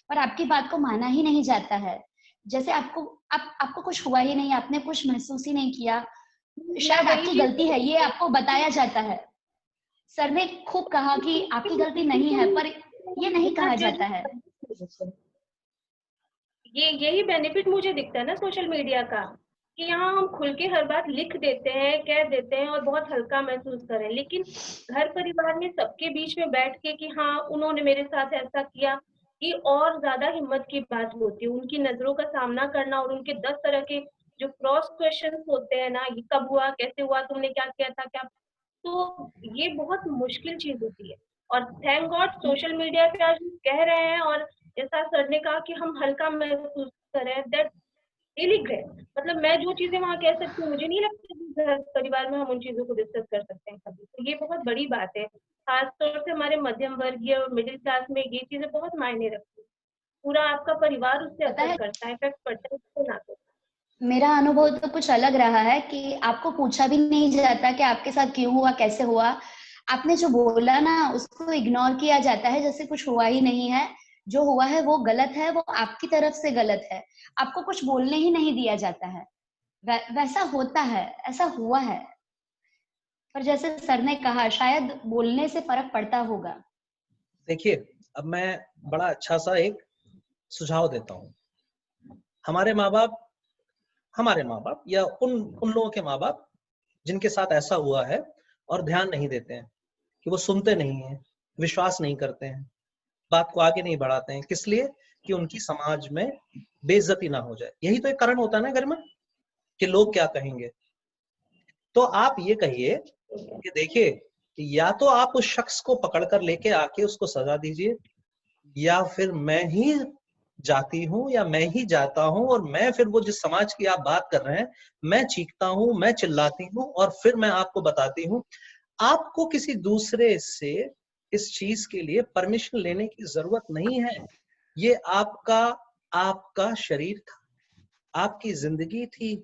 पर आपकी बात को माना ही नहीं जाता है। जैसे आपको कुछ हुआ ही नहीं, आपने कुछ महसूस ही नहीं किया, शायद आपकी गलती है ये आपको बताया जाता है। सर ने खूब कहा कि आपकी गलती नहीं है, पर ये नहीं कहा जाता है। यही बेनिफिट मुझे दिखता है ना सोशल मीडिया का, कि यहाँ हम खुल के हर बात लिख देते हैं, कह देते हैं और बहुत हल्का महसूस करें। लेकिन घर परिवार में सबके बीच में बैठ के कि हाँ उन्होंने मेरे साथ ऐसा किया, ये और ज्यादा हिम्मत की बात होती है। उनकी नजरों का सामना करना और उनके 10 तरह के जो क्रॉस क्वेश्चन होते हैं ना, ये कब हुआ, कैसे हुआ, तुमने क्या किया था, क्या, तो ये बहुत मुश्किल चीज होती है। और थैंक गॉड सोशल मीडिया पे आज कह रहे हैं, और जैसा सर ने कहा कि हम हल्का महसूस करें, दैट रियली ग्रेट। मतलब मैं जो चीजें वहां कह सकती हूँ, मुझे नहीं लगता कि घर परिवार में हम उन चीजों को डिस्कस कर सकते हैं कभी। तो ये बहुत बड़ी बात है, खासतौर से हमारे मध्यम वर्गीय और मिडिल क्लास में ये चीजें बहुत मायने रखती है। पूरा आपका परिवार उससे असर करता है, इफेक्ट पड़ता है उसके नाते। मेरा अनुभव तो कुछ अलग रहा है कि आपको पूछा भी नहीं जाता कि आपके साथ क्यों हुआ, कैसे हुआ। आपने जो बोला ना उसको इग्नोर किया जाता है जैसे कुछ हुआ ही नहीं है। जो हुआ है वो गलत है, वो आपकी तरफ से गलत है, आपको कुछ बोलने ही नहीं दिया जाता है। वैसा होता है, ऐसा हुआ है। पर जैसे सर ने कहा शायद बोलने से फर्क पड़ता होगा। देखिए अब मैं बड़ा अच्छा सा एक सुझाव देता हूँ। हमारे माँ बाप या उन लोगों के माँ बाप जिनके साथ ऐसा हुआ है और ध्यान नहीं देते हैं, कि वो सुनते नहीं हैं, विश्वास नहीं करते हैं, बात को आगे नहीं बढ़ाते हैं। किस लिए? कि उनकी समाज में बेइज्जती ना हो जाए। यही तो एक कारण होता है ना घर में, कि लोग क्या कहेंगे। तो आप ये कहिए कि देखिए, या तो आप उस शख्स को पकड़कर लेके आके उसको सजा दीजिए, या फिर मैं ही जाती हूँ या मैं ही जाता हूँ और मैं फिर वो जिस समाज की आप बात कर रहे हैं, मैं चीखता हूँ, मैं चिल्लाती हूँ और फिर मैं आपको बताती हूँ। आपको किसी दूसरे से इस चीज के लिए परमिशन लेने की जरूरत नहीं है। ये आपका शरीर था, आपकी जिंदगी थी,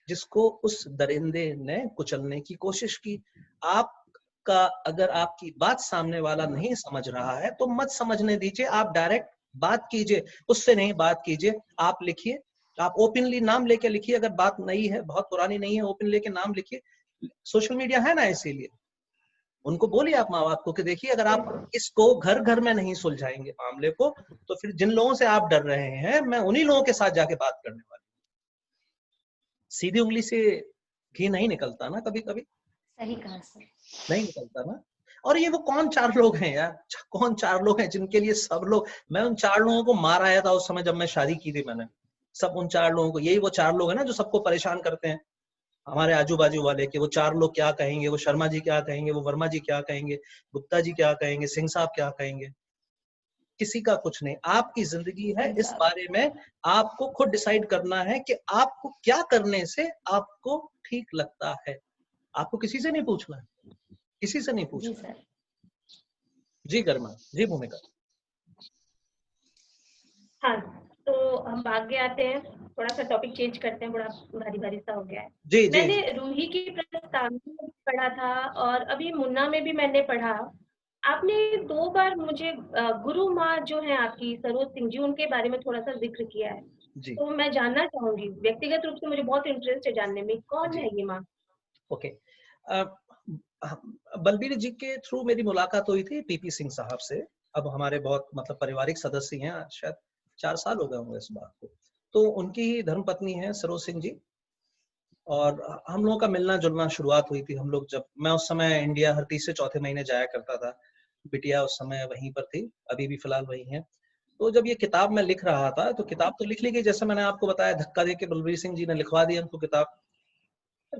जिसको उस दरिंदे ने कुचलने की कोशिश की। आपका अगर आपकी बात सामने वाला नहीं समझ रहा है तो मत समझने दीजिए, आप डायरेक्ट बात कीजिए, उससे नहीं बात कीजिए। आप लिखिए, आप ओपनली नाम लेके लिखिए, अगर बात नई है, बहुत पुरानी नहीं है, ओपन लेके नाम लिखिए। सोशल मीडिया है ना, इसीलिए उनको बोलिए आप माँ बाप को कि देखिए, अगर आप इसको घर घर में नहीं सुलझाएंगे मामले को, तो फिर जिन लोगों से आप डर रहे हैं, मैं उन्हीं लोगों के साथ जाके बात करने वाली। सीधी उंगली से घी नहीं निकलता ना, कभी कभी सही कहा सर। नहीं निकलता ना। और ये वो कौन 4 लोग हैं यार, कौन 4 लोग हैं जिनके लिए सब लोग, मैं उन 4 लोगों को मार आया था उस समय जब मैं शादी की थी मैंने। सब उन 4 लोगों को, यही वो 4 लोग हैं ना जो सबको परेशान करते हैं, हमारे आजू बाजू वाले, कि वो 4 लोग क्या कहेंगे, वो शर्मा जी क्या कहेंगे, वो वर्मा जी क्या कहेंगे, गुप्ता जी क्या कहेंगे, सिंह साहब क्या कहेंगे। किसी का कुछ नहीं, आपकी जिंदगी है, इस बारे में आपको खुद डिसाइड करना है कि आपको क्या करने से आपको ठीक लगता है। आपको किसी से नहीं पूछना है, किसी से नहीं जी पूछना। सर। जी गर्मा, जी भूमिका। हाँ, तो हम आगे आते हैं, थोड़ा सा टॉपिक चेंज करते हैं, बड़ा भारी भारी सा हो गया है। जी जी मैंने जी। रूही की प्रस्तावना में पढ़ा था और अभी मुन्ना में भी मैंने पढ़ा। आपने 2 बार मुझे गुरु माँ जो है आपकी सरोज सिंह जी, उनके बारे में थोड़ा सा जिक्र किया है। जी तो मैं जानना चाहूंगी, व्यक्तिगत रूप से मुझे बहुत इंटरेस्ट है जानने में, कौन जी। है ये माँ? ओके। बलबीर जी के थ्रू मेरी मुलाकात हुई थी पीपी सिंह साहब से। अब हमारे बहुत मतलब पारिवारिक सदस्य हैं, शायद 4 साल हो गए होंगे इस बात को। तो उनकी ही धर्मपत्नी है सरोज सिंह जी, और हम लोगों का मिलना जुलना शुरुआत हुई थी। हम लोग जब, मैं उस समय इंडिया हर तीसरे चौथे महीने जाया करता था, बिटिया उस समय वहीं पर थी, अभी भी फिलहाल वहीं है। तो जब ये किताब मैं लिख रहा था, तो किताब तो लिख ली गई, जैसे मैंने आपको बताया, धक्का दे के बलबीर सिंह जी ने लिखवा दी हमको किताब।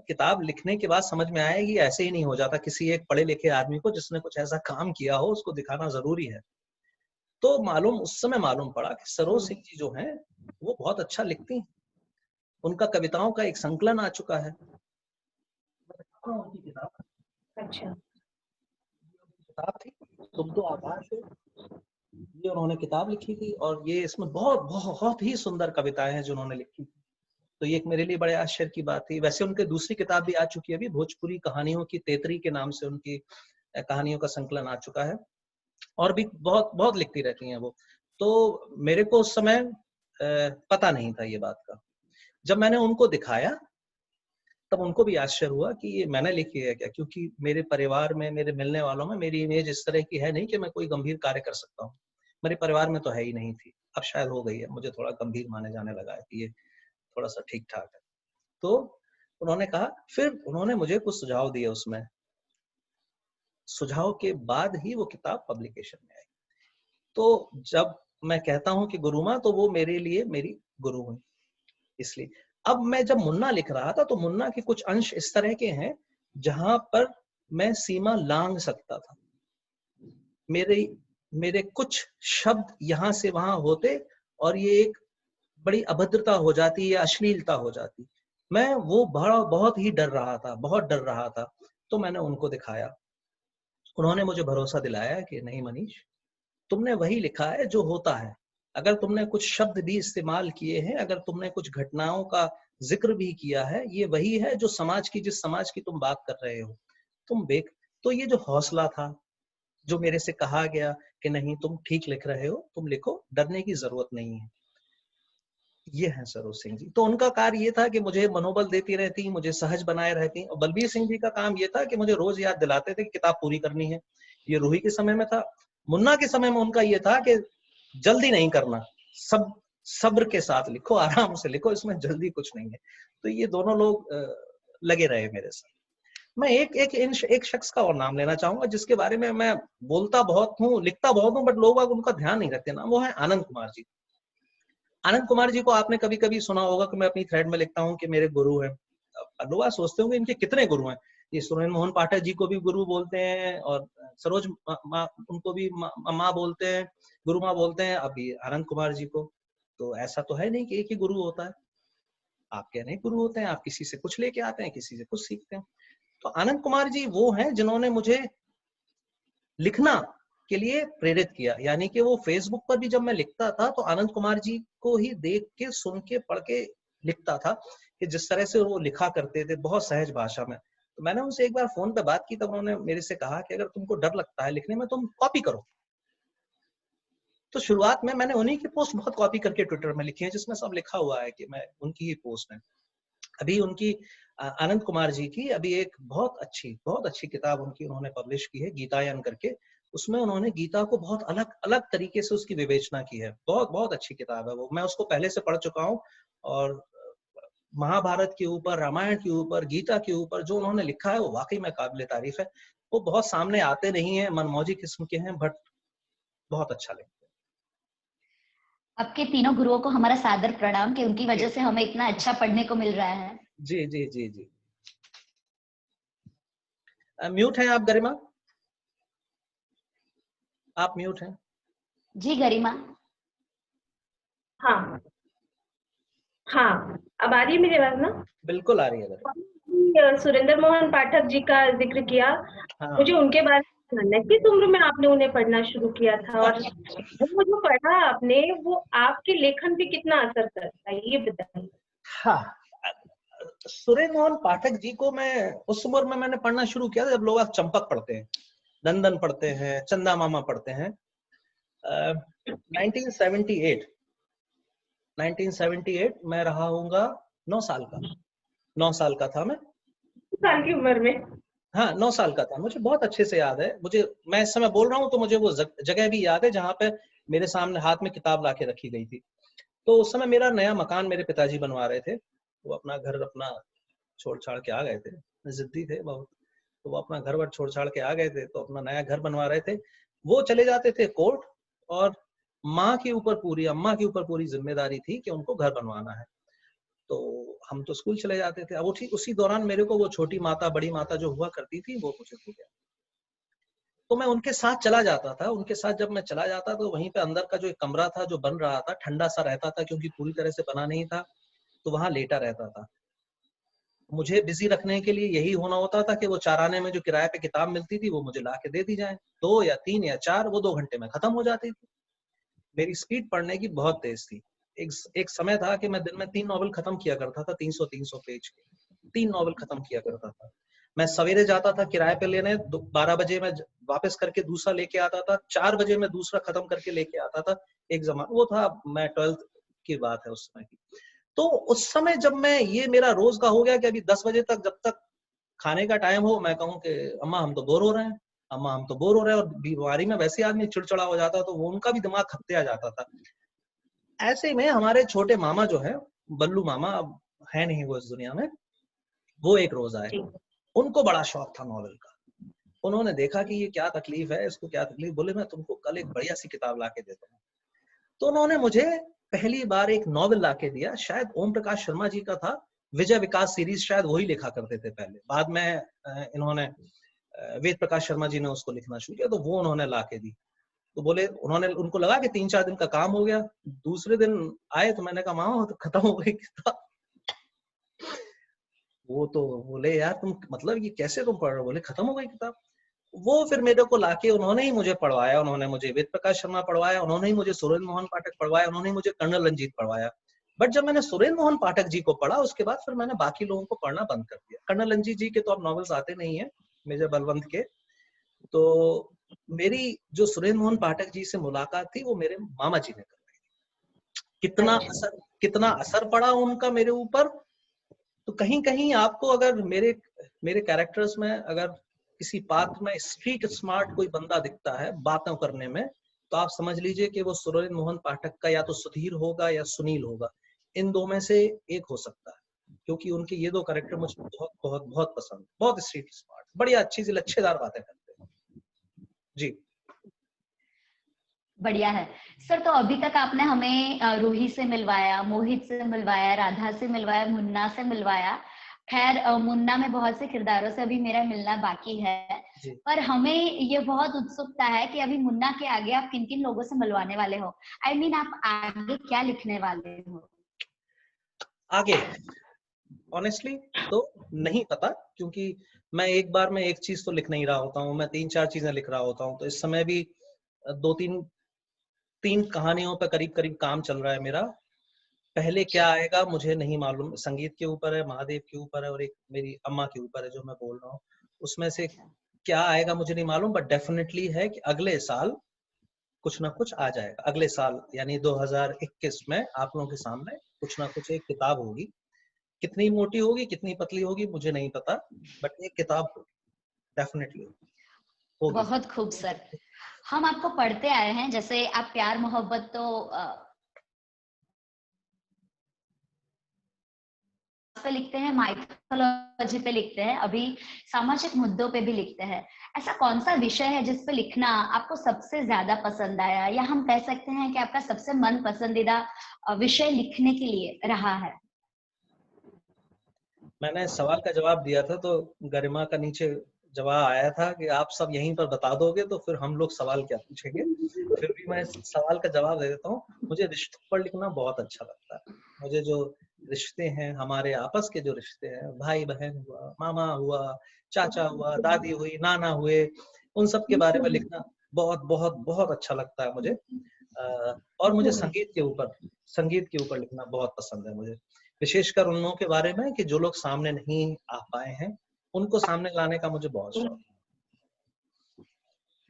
किताब लिखने के बाद समझ में आया कि ऐसे ही नहीं हो जाता, किसी एक पढ़े लिखे आदमी को जिसने कुछ ऐसा काम किया हो उसको दिखाना जरूरी है। तो उस समय मालूम पड़ा कि सरोज सिंह जी जो हैं वो बहुत अच्छा लिखती हैं। उनका कविताओं का एक संकलन आ चुका है। उनकी किताब अच्छा। थी तुम तो आकाश हो, ये उन्होंने किताब लिखी थी, और ये इसमें बहुत बहुत ही सुंदर कविताएं हैं जो उन्होंने लिखी थी। तो ये एक मेरे लिए बड़े आश्चर्य की बात थी। वैसे उनके दूसरी किताब भी आ चुकी है अभी, भोजपुरी कहानियों की तेतरी के नाम से उनकी कहानियों का संकलन आ चुका है, और भी बहुत बहुत लिखती रहती हैं वो। तो मेरे को उस समय पता नहीं था ये बात का। जब मैंने उनको दिखाया तब उनको भी आश्चर्य हुआ कि ये मैंने लिखी है क्या, क्योंकि मेरे परिवार में, मेरे मिलने वालों में मेरी इमेज इस तरह की है नहीं कि मैं कोई गंभीर कार्य कर सकता हूँ। मेरे परिवार में तो है ही नहीं थी, अब शायद हो गई है, मुझे थोड़ा गंभीर माने जाने लगा है कि ये थोड़ा सा ठीक ठाक है। तो उन्होंने कहा, फिर उन्होंने मुझे कुछ सुझाव दिए, उसमें सुझाव के बाद ही वो किताब पब्लिकेशन में आई। तो जब मैं कहता हूँ कि गुरु माँ, तो वो मेरे लिए मेरी गुरु हुई। इसलिए अब मैं जब मुन्ना लिख रहा था, तो मुन्ना के कुछ अंश इस तरह के हैं जहां पर मैं सीमा लांघ सकता था। मेरे कुछ शब्द यहाँ से वहां होते और ये एक बड़ी अभद्रता हो जाती या अश्लीलता हो जाती। मैं वो बहुत ही डर रहा था, बहुत डर रहा था। तो मैंने उनको दिखाया, उन्होंने मुझे भरोसा दिलाया कि नहीं मनीष, तुमने वही लिखा है जो होता है। अगर तुमने कुछ शब्द भी इस्तेमाल किए हैं, अगर तुमने कुछ घटनाओं का जिक्र भी किया है, ये वही है जो समाज की, जिस समाज की तुम बात कर रहे हो। तुम बेक तो ये जो हौसला था, जो मेरे से कहा गया कि नहीं तुम ठीक लिख रहे हो, तुम लिखो, डरने की जरूरत नहीं है। ये है सरोज सिंह जी। तो उनका कार्य ये था कि मुझे मनोबल देती रहती, मुझे सहज बनाए रहती। और बलबीर सिंह जी का काम ये था कि मुझे रोज याद दिलाते थे कि किताब पूरी करनी है। ये रूही के समय में था। मुन्ना के समय में उनका ये था कि जल्दी नहीं करना, सब सब्र के साथ लिखो, आराम से लिखो, इसमें जल्दी कुछ नहीं है। तो ये दोनों लोग लगे रहे मेरे साथ। मैं एक शख्स का और नाम लेना चाहूंगा जिसके बारे में मैं बोलता बहुत हूँ, लिखता बहुत हूँ, बट लोग उनका ध्यान नहीं रखते ना, वो है आनंद कुमार जी। आनंद कुमार जी को आपने कभी कभी सुना होगा कि मैं अपनी थ्रेड में लिखता हूँ कि मेरे गुरु हैं। लोग सोचते होंगे इनके कितने गुरु हैं। ये सुरेंद्र मोहन पाठक जी को भी गुरु बोलते हैं, और सरोज उनको भी माँ बोलते हैं, गुरु माँ बोलते हैं, अभी आनंद कुमार जी को। तो ऐसा तो है नहीं कि एक ही गुरु होता है, आपके अनेक गुरु होते हैं, आप किसी से कुछ लेके आते हैं, किसी से कुछ सीखते हैं। तो आनंद कुमार जी वो हैं जिन्होंने मुझे लिखना के लिए प्रेरित किया। यानी कि वो फेसबुक पर भी जब मैं लिखता था तो आनंद कुमार जी को ही देख के, सुन के, पढ़ के लिखता था कि जिस तरह से वो लिखा करते थे बहुत सहज भाषा में। तो मैंने उनसे एक बार फोन पे बात की, तब उन्होंने मेरे से कहा कि अगर तुमको डर लगता है लिखने में, तुम कॉपी करो। तो शुरुआत में मैंने उन्हीं की पोस्ट बहुत कॉपी करके ट्विटर में लिखी है, जिसमें सब लिखा हुआ है कि मैं उनकी ही पोस्ट है। अभी उनकी आनंद कुमार जी की अभी एक बहुत अच्छी किताब उनकी उन्होंने पब्लिश की है, गीतायन करके। उसमें उन्होंने गीता को बहुत अलग अलग तरीके से उसकी विवेचना की है। बहुत अच्छी किताब है वो, मैं उसको पहले से पढ़ चुका हूँ। और महाभारत के ऊपर, रामायण के ऊपर, गीता के ऊपर जो उन्होंने लिखा है वो वाकई में काबिले तारीफ है। वो बहुत सामने आते नहीं है, मनमौजी किस्म के हैं, बट बहुत अच्छा लिखते हैं। आपके तीनों गुरुओं को हमारा सादर प्रणाम कि उनकी वजह से हमें इतना अच्छा पढ़ने को मिल रहा है। जी जी जी जी। म्यूट है आप गरिमा? आप म्यूट हैं? जी गरिमा। हाँ हाँ, अब आ रही है मेरी आवाज ना? बिल्कुल आ रही है। सुरेंद्र मोहन पाठक जी का जिक्र किया। हाँ। मुझे उनके बारे में जानना है, किस उम्र में आपने उन्हें पढ़ना शुरू किया था, और वो जो पढ़ा आपने वो आपके लेखन पे कितना असर करता है, ये बताइए। हाँ, सुरेंद्र मोहन पाठक जी को मैं उस उम्र में मैंने पढ़ना शुरू किया था जब लोग चंपक पढ़ते हैं, नंदन पढ़ते हैं, चंदा मामा पढ़ते हैं। 1978 मैं रहा हूँगा 9 साल का। 9 साल का था मैं। साल की उम्र में? हाँ, 9 साल का था। मुझे बहुत अच्छे से याद है। मैं इस समय बोल रहा हूँ तो मुझे वो जगह भी याद है जहाँ पे मेरे सामने हाथ में किताब लाके रखी गई थी। तो उस समय मेरा नया मकान मेरे पिताजी बनवा रहे थे। वो अपना घर छोड़ छाड़ के आ गए थे, जिद्दी थे बहुत। तो वो अपना घर वर छोड़ छाड़ के आ गए थे, तो अपना नया घर बनवा रहे थे। वो चले जाते थे कोर्ट, और अम्मा के ऊपर पूरी जिम्मेदारी थी कि उनको घर बनवाना है। तो हम तो स्कूल चले जाते थे। अब उसी दौरान मेरे को वो छोटी माता बड़ी माता जो हुआ करती थी वो मुझे भूल गया। तो मैं उनके साथ चला जाता था। उनके साथ जब मैं चला जाता तो वहीं पे अंदर का जो एक कमरा था जो बन रहा था, ठंडा सा रहता था क्योंकि पूरी तरह से बना नहीं था, तो वहां लेटा रहता था। मुझे बिजी रखने के लिए यही होना होता था कि वो 4 आने में जो किराए पे किताब मिलती थी वो मुझे ला के दे दी जाए। 2 या 3 या 4, वो 2 घंटे में खत्म हो जाती थी। मेरी स्पीड पढ़ने की बहुत तेज थी। एक समय था कि मैं दिन में 3 नॉवल खत्म किया करता था, 300 पेज के 3 नॉवल खत्म किया करता था। मैं सवेरे जाता था किराए पे लेने, 12 बजे में वापस करके दूसरा लेके आता था, 4 बजे में दूसरा खत्म करके लेके आता था। एक जमाना वो था, मैं 12th की बात है उस समय की। तो उस समय जब मैं, ये मेरा रोज का हो गया कि अभी 10 बजे तक, जब तक खाने का टाइम हो, मैं कहूँ कि अम्मा हम तो बोर हो रहे हैं, अम्मा हम तो बोर हो रहे हैं। और बीमारी में वैसे आदमी चिड़चिड़ा हो जाता, तो वो उनका भी दिमाग खपते आ जाता था। ऐसे में हमारे छोटे मामा जो है, बल्लू मामा, अब है नहीं वो इस दुनिया में, वो एक रोज आए। उनको बड़ा शौक था नॉवेल का। उन्होंने देखा कि ये क्या तकलीफ है, इसको क्या तकलीफ, बोले मैं तुमको कल एक बढ़िया सी किताब ला के देता हूँ। तो उन्होंने मुझे पहली बार एक नॉवेल ला के दिया। शायद ओम प्रकाश शर्मा जी का था, विजय विकास सीरीज, शायद वही लिखा करते थे पहले। बाद में इन्होंने वेद प्रकाश शर्मा जी ने उसको लिखना शुरू किया, तो वो उन्होंने ला के दी। तो बोले, उनको लगा कि 3-4 दिन का काम हो गया। दूसरे दिन आए तो मैंने कहा मामा तो खत्म हो गई किताब। वो तो बोले यार तुम, मतलब ये कैसे तुम पढ़ रहे हो? बोले खत्म हो गई किताब। वो फिर मेरे को लाके उन्होंने ही मुझे पढ़वाया। उन्होंने मुझे वेद प्रकाश शर्मा पढ़वाया, उन्होंने ही मुझे सुरेंद्र मोहन पाठक पढ़वाया, उन्होंने ही मुझे कर्नल रंजीत पढ़वाया। बट जब मैंने सुरेंद्र मोहन पाठक जी को पढ़ा, उसके बाद फिर मैंने बाकी लोगों को पढ़ना बंद कर दिया। कर्नल रंजीत जी के तो अब नॉवेल्स आते नहीं है, मेजर बलवंत के। तो मेरी जो सुरेंद्र मोहन पाठक जी से मुलाकात थी वो मेरे मामा जी ने करवाई। कितना असर पड़ा उनका मेरे ऊपर, तो कहीं कहीं आपको अगर मेरे कैरेक्टर्स में अगर किसी पात्र में स्ट्रीट स्मार्ट कोई बंदा दिखता है बातों करने में, तो आप समझ लीजिए कि वो सुरेंद्र मोहन पाठक का या तो सुधीर होगा या सुनील होगा, इन दो में से एक हो सकता है, क्योंकि उनके ये दो कैरेक्टर मुझे बहुत बहुत बहुत पसंद, बहुत स्ट्रीट स्मार्ट, बढ़िया अच्छी सी लच्छेदार बातें करते हैं जी। बढ़िया है सर। तो अभी तक आपने हमें रूही से मिलवाया, मोहित से मिलवाया, राधा से मिलवाया, मुन्ना से मिलवाया। खैर मुन्ना में बहुत से किरदारों से अभी मेरा मिलना बाकी है, पर हमें ये बहुत उत्सुकता है कि अभी मुन्ना के आगे आप किन किन लोगों से मिलवाने वाले हो। I mean, आप आगे क्या लिखने वाले हो? आगे ऑनेस्टली तो नहीं पता, क्योंकि मैं एक बार में एक चीज तो लिख नहीं रहा होता हूँ, मैं 3-4 चीजें लिख रहा होता हूँ। तो इस समय भी 2-3 कहानियों पर करीब करीब काम चल रहा है मेरा। पहले क्या आएगा मुझे नहीं मालूम, संगीत के ऊपर है, महादेव के ऊपर है और एक मेरी अम्मा के ऊपर है जो मैं बोल रहा हूँ। उसमें से क्या आएगा मुझे नहीं मालूम, बट डेफिनेटली है कि अगले साल कुछ ना कुछ आ जाएगा। अगले साल यानी 2021 में आप लोगों के सामने कुछ ना कुछ एक किताब होगी। कितनी मोटी होगी कितनी पतली होगी मुझे नहीं पता, बट एक किताब होगी, डेफिनेटली होगी। बहुत खूब सर। हम आपको पढ़ते आए हैं, जैसे आप प्यार मोहब्बत तो पे लिखते हैं, माइथोलॉजी पे लिखते हैं, अभी सामाजिक मुद्दों पे भी लिखते हैं। ऐसा कौन सा विषय है जिस पे लिखना आपको सबसे ज्यादा पसंद आया, या हम कह सकते हैं कि आपका सबसे मन पसंदीदा विषय लिखने के लिए रहा है? मैंने सवाल का जवाब दिया था तो गरिमा का नीचे जवाब आया था कि आप सब यहीं पर बता दोगे तो फिर हम लोग सवाल क्या पूछेंगे। फिर भी मैं सवाल का जवाब दे देता हूँ। मुझे रिश्तों पर लिखना बहुत अच्छा लगता है। मुझे जो रिश्ते हैं, हमारे आपस के जो रिश्ते हैं, भाई बहन हुआ, मामा हुआ, चाचा हुआ, दादी हुई, नाना हुए, उन सब के बारे में लिखना बहुत बहुत बहुत अच्छा लगता है मुझे। और मुझे संगीत के ऊपर लिखना बहुत पसंद है मुझे, विशेषकर उन लोगों के बारे में कि जो लोग सामने नहीं आ पाए हैं, उनको सामने लाने का मुझे बहुत शौक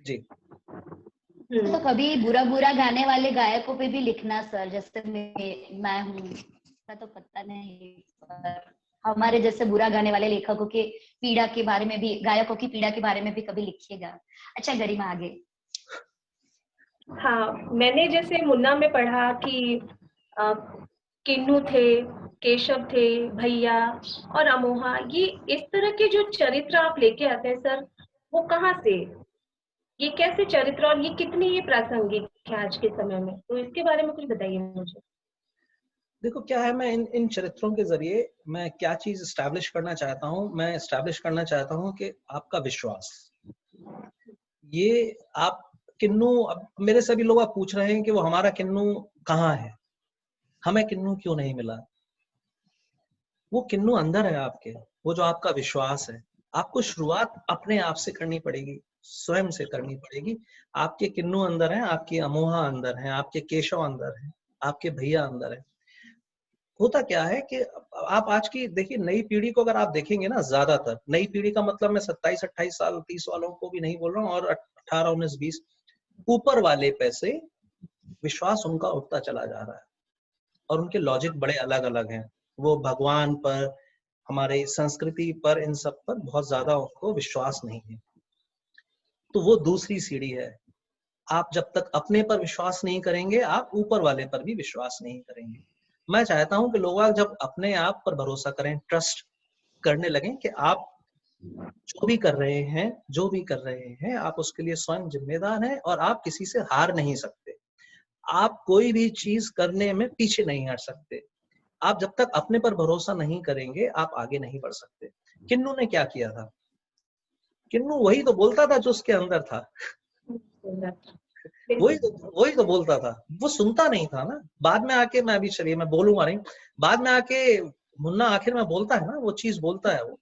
जी। तो कभी बुरा बुरा गाने वाले गायकों पे भी लिखना सर, जैसे मैं हूँ, का तो पता नहीं, पर हमारे जैसे बुरा गाने वाले लेखकों के पीड़ा के बारे में भी, गायकों की पीड़ा के बारे में भी कभी लिखिएगा। अच्छा गरिमा आगे। हाँ, मैंने जैसे मुन्ना में पढ़ा कि किन्नू थे, केशव थे, भैया और अमोहा, ये इस तरह के जो चरित्र आप लेके आते हैं सर, वो कहाँ से, ये कैसे चरित्र, और ये कितनी ये प्रासंगिक है आज के समय में, तो इसके बारे में कुछ बताइए मुझे। देखो क्या है, मैं इन चरित्रों के जरिए मैं क्या चीज एस्टैब्लिश करना चाहता हूँ। मैं एस्टैब्लिश करना चाहता हूँ कि आपका विश्वास, ये आप किन्नू, अब मेरे सभी लोग आप पूछ रहे हैं कि वो हमारा किन्नू कहाँ है, हमें किन्नू क्यों नहीं मिला। वो किन्नू अंदर है आपके, वो जो आपका विश्वास है। आपको शुरुआत अपने आप से करनी पड़ेगी, स्वयं से करनी पड़ेगी। आपके किन्नू अंदर है, आपकी अमोहा अंदर है, आपके केशव अंदर है, आपके भैया अंदर है। होता क्या है कि आप आज की देखिए नई पीढ़ी को अगर आप देखेंगे ना, ज्यादातर नई पीढ़ी का मतलब मैं 27-28 साल 30 वालों को भी नहीं बोल रहा हूँ, और 18-19-20 ऊपर वाले पैसे विश्वास उनका उठता चला जा रहा है, और उनके लॉजिक बड़े अलग अलग हैं। वो भगवान पर, हमारे संस्कृति पर, इन सब पर बहुत ज्यादा उनको विश्वास नहीं है। तो वो दूसरी सीढ़ी है। आप जब तक अपने पर विश्वास नहीं करेंगे, आप ऊपर वाले पर भी विश्वास नहीं करेंगे। मैं चाहता हूं कि लोग जब अपने आप पर भरोसा करें, ट्रस्ट करने लगें कि आप जो भी कर रहे हैं आप उसके लिए स्वयं जिम्मेदार हैं, और आप किसी से हार नहीं सकते। आप कोई भी चीज करने में पीछे नहीं हट सकते। आप जब तक अपने पर भरोसा नहीं करेंगे, आप आगे नहीं बढ़ सकते। किन्नू ने क्या किया था? किन्नू वही तो बोलता था जो उसके अंदर था। वही तो बोलता था, वो सुनता नहीं था ना। बाद में आके, मैं अभी चलिए मैं बोलूंगा नहीं, बाद में आके मुन्ना आखिर में बोलता है ना, वो चीज बोलता है, वो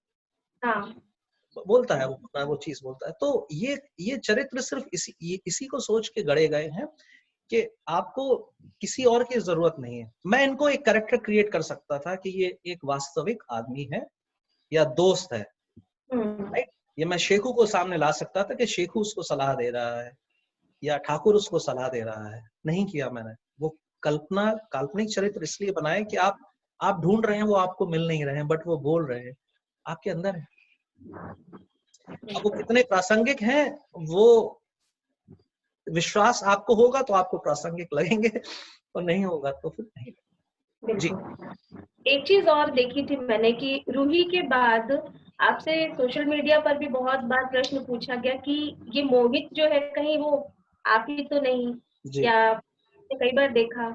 बोलता है, वो चीज बोलता है। तो ये चरित्र सिर्फ इसी को सोच के गढ़े गए हैं कि आपको किसी और की जरूरत नहीं है। मैं इनको एक कैरेक्टर क्रिएट कर सकता था कि ये एक वास्तविक आदमी है या दोस्त है, राइट। ये मैं शेखू को सामने ला सकता था कि शेखू उसको सलाह दे रहा है या ठाकुर उसको सलाह दे रहा है। नहीं किया मैंने। वो काल्पनिक चरित्र इसलिए बनाए कि आप ढूंढ रहे हैं, वो आपको मिल नहीं रहे हैं, बट वो बोल रहे हैं, आपके अंदर है। अब वो कितने प्रासंगिक हैं, वो विश्वास आपको होगा तो आपको प्रासंगिक लगेंगे, और नहीं होगा तो फिर नहीं। जी। बिल्कुल। एक चीज और देखी थी मैंने कि रूही के बाद आपसे सोशल मीडिया पर भी बहुत बार प्रश्न पूछा गया कि ये मोहित जो है कहीं वो आप ही तो नहीं, जी। या कई बार देखा।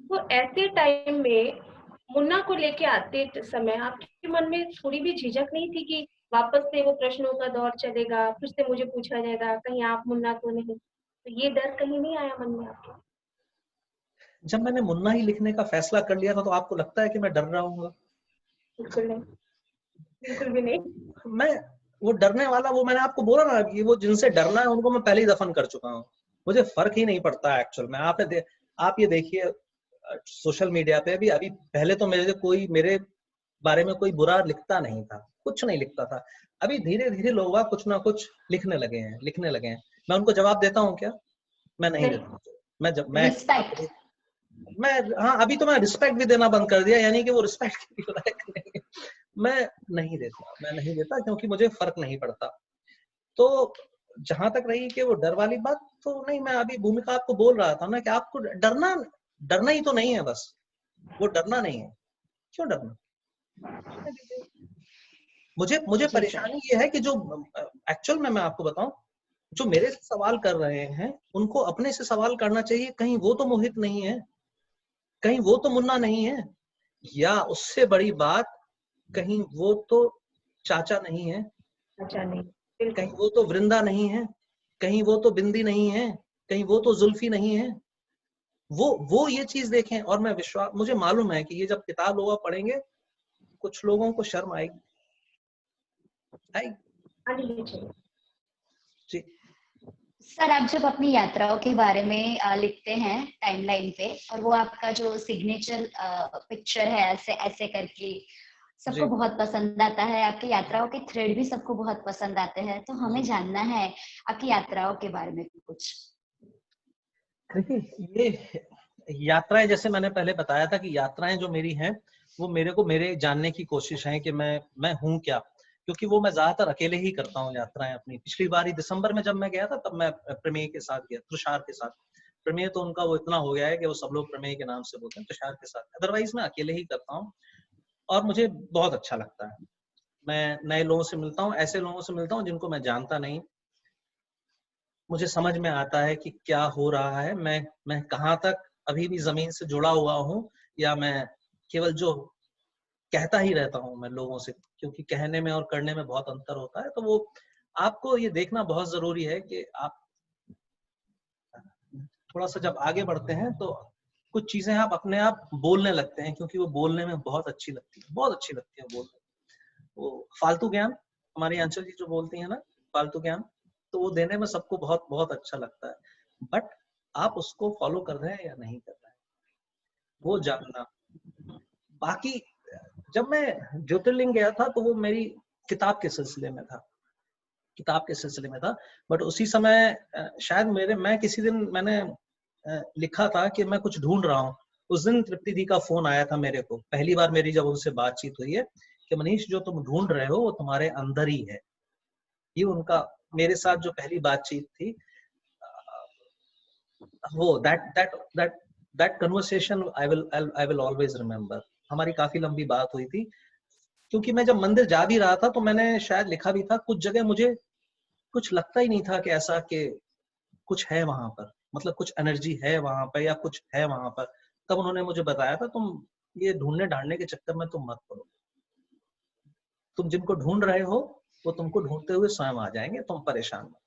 तो ऐसे टाइम में मुन्ना को लेके आते समय आपके मन में थोड़ी भी झिझक नहीं थी कि वापस से वो प्रश्नों का दौर चलेगा, फिर से मुझे पूछा जाएगा कहीं आप मुन्ना तो नहीं? तो ये डर कहीं नहीं आया मन में आपके? जब मैंने मुन्ना ही लिखने का फैसला कर लिया था तो आपको लगता है कि मैं डर रहा हूँ? बिल्कुल नहीं, बिल्कुल भी नहीं। मैं वो डरने वाला, वो मैंने आपको बोला ना कि वो जिनसे डरना है उनको मैं पहले ही दफन कर चुका हूँ। मुझे फर्क ही नहीं पड़ता एक्चुअल में। आप ये देखिए सोशल मीडिया पे भी, अभी पहले तो मेरे बारे में कोई बुरा लिखता नहीं था, कुछ नहीं लिखता था। अभी धीरे धीरे लोग कुछ ना कुछ लिखने लगे हैं। मैं उनको जवाब देता हूँ क्या? मैं नहीं देता। रिस्पेक्ट। हाँ, अभी तो मैं रिस्पेक्ट भी देना बंद कर दिया, यानी कि वो रिस्पेक्ट की लायक नहीं है। मैं नहीं देता क्योंकि मुझे फर्क नहीं पड़ता। तो जहां तक रही कि वो डर वाली बात, तो नहीं, मैं अभी भूमिका आपको बोल रहा था ना कि आपको डरना ही तो नहीं है, बस वो डरना नहीं है। क्यों डरना? मुझे जी सर। परेशानी ये है कि जो एक्चुअल में मैं आपको बताऊं, जो मेरे से सवाल कर रहे हैं उनको अपने से सवाल करना चाहिए, कहीं वो तो मोहित नहीं है, कहीं वो तो मुन्ना नहीं है, या उससे बड़ी बात, कहीं वो तो चाचा नहीं है, अच्छा नहीं, कहीं बिल्कुल। वो तो वृंदा नहीं है, कहीं वो तो बिंदी नहीं है, कहीं वो तो जुल्फी नहीं है। वो ये चीज देखें, और मुझे मालूम है कि ये जब किताब लोग पढ़ेंगे कुछ लोगों को शर्म आएगी। आगे ले चलो। जी। सर, आप जब अपनी यात्राओं के बारे में लिखते हैं टाइमलाइन पे, और वो आपका जो सिग्नेचर पिक्चर है ऐसे ऐसे करके सबको जी। बहुत पसंद आता है, आपकी यात्राओं के थ्रेड भी सबको बहुत पसंद आते हैं, तो हमें जानना है आपकी यात्राओं के बारे में कुछ। देखिए, ये यात्राएं, जैसे मैंने पहले बताया था कि यात्राएं जो मेरी हैं वो मेरे जानने की कोशिश है कि मैं हूँ क्या, क्योंकि वो मैं ज्यादातर अकेले ही करता हूँ यात्राएं अपनी। पिछली बार ही दिसंबर में जब मैं गया था तब मैं प्रमेय के साथ गया, तुषार के साथ। प्रमेय तो उनका वो इतना हो गया है कि वो सब लोग प्रमेय के नाम से बोलते हैं, तुषार के साथ। अदरवाइज मैं अकेले ही करता हूँ और मुझे बहुत अच्छा लगता है। मैं नए लोगों से मिलता हूँ, ऐसे लोगों से मिलता हूँ जिनको मैं जानता नहीं। मुझे समझ में आता है कि क्या हो रहा है, मैं कहाँ तक अभी भी जमीन से जुड़ा हुआ हूँ, या मैं केवल जो कहता ही रहता हूँ मैं लोगों से, क्योंकि कहने में और करने में बहुत अंतर होता है। तो वो आपको ये देखना बहुत जरूरी है कि आप थोड़ा सा जब आगे बढ़ते हैं तो कुछ चीजें आप अपने आप बोलने लगते हैं, क्योंकि वो बोलने में बहुत अच्छी लगती है, बहुत अच्छी लगती है बोलने। वो फालतू ज्ञान, हमारी अंशल जी जो बोलती है ना, फालतू ज्ञान, तो वो देने में सबको बहुत बहुत अच्छा लगता है। बट आप उसको फॉलो कर रहे हैं या नहीं कर रहे हैं, वो जानना। बाकी जब मैं ज्योतिर्लिंग गया था तो वो मेरी किताब के सिलसिले में था, बट उसी समय शायद मैं किसी दिन मैंने लिखा था कि मैं कुछ ढूंढ रहा हूँ। उस दिन तृप्ति दी का फोन आया था मेरे को, पहली बार मेरी जब उनसे बातचीत हुई है, कि मनीष जो तुम ढूंढ रहे हो वो तुम्हारे अंदर ही है। ये उनका मेरे साथ जो पहली बातचीत थी, वो that conversation I will always remember. हमारी काफी लंबी बात हुई थी, क्योंकि मैं जब मंदिर जा भी रहा था तो मैंने शायद लिखा भी था, कुछ जगह मुझे कुछ लगता ही नहीं था कि ऐसा कि कुछ है वहां पर, मतलब कुछ एनर्जी है वहां पर या कुछ है वहां पर। तब उन्होंने मुझे बताया था, तुम ये ढूंढने ढांडने के चक्कर में तुम मत पड़ो, तुम जिनको ढूंढ रहे हो वो तुमको ढूंढते हुए स्वयं आ जाएंगे, तुम परेशान मत।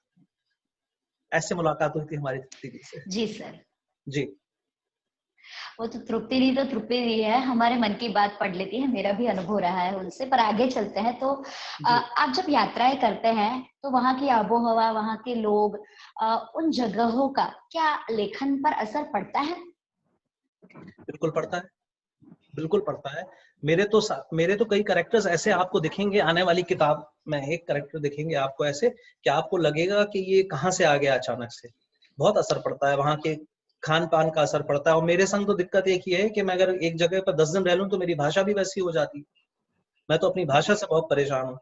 ऐसे मुलाकात हुई थी हमारी तृप्ति दी से। जी सर। जी। वो तो तृप्ति दी है, हमारे मन की बात पढ़ लेती है, मेरा भी अनुभव रहा है उनसे। पर आगे चलते हैं तो जी। आप जब यात्राएं करते हैं तो वहाँ की आबोहवा, वहाँ के लोग, उन जगहों का क्या लेखन पर असर पड़ता है? बिल्कुल पड़ता है, बिल्कुल पड़ता है। मेरे तो कई कैरेक्टर्स ऐसे आपको दिखेंगे आने वाली किताब में, एक कैरेक्टर दिखेंगे आपको ऐसे कि आपको लगेगा कि ये कहाँ से आ गया अचानक से। बहुत असर पड़ता है, वहाँ के खान पान का असर पड़ता है। और मेरे संग तो दिक्कत एक ही है कि मैं अगर एक जगह पर 10 दिन रह लूं तो मेरी भाषा भी वैसी हो जाती है। मैं तो अपनी भाषा से बहुत परेशान हूँ।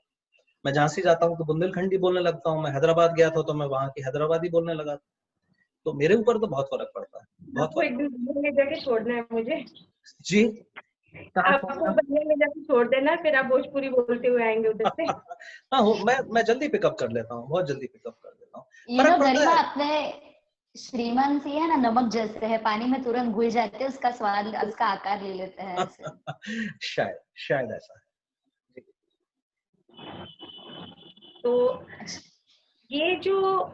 मैं झांसी जाता हूँ तो बुंदेलखंडी बोलने लगता हूँ, मैं हैदराबाद गया था तो मैं वहाँ की हैदराबादी बोलने लगा था। तो मेरे ऊपर तो बहुत फर्क पड़ता है, बहुत आपको एक दिन बंगले में जाके छोड़ना है मुझे। जी। कहाँ आपको बंगले में जाके छोड़ देना, फिर आप भोजपुरी बोलते हुए आएंगे उधर से। हाँ, मैं जल्दी पिकअप कर लेता हूँ, बहुत जल्दी पिकअप कर लेता हूँ, यू नो फर्क पड़ता गरिमा, है। अपने श्रीमान सी है ना, नमक जैसे है, पानी में तुरंत घुल जाते हैं, उसका स्वाद उसका आकार ले लेते हैं ऐसे। शायद ऐसा है। तो अच्छा, ये जो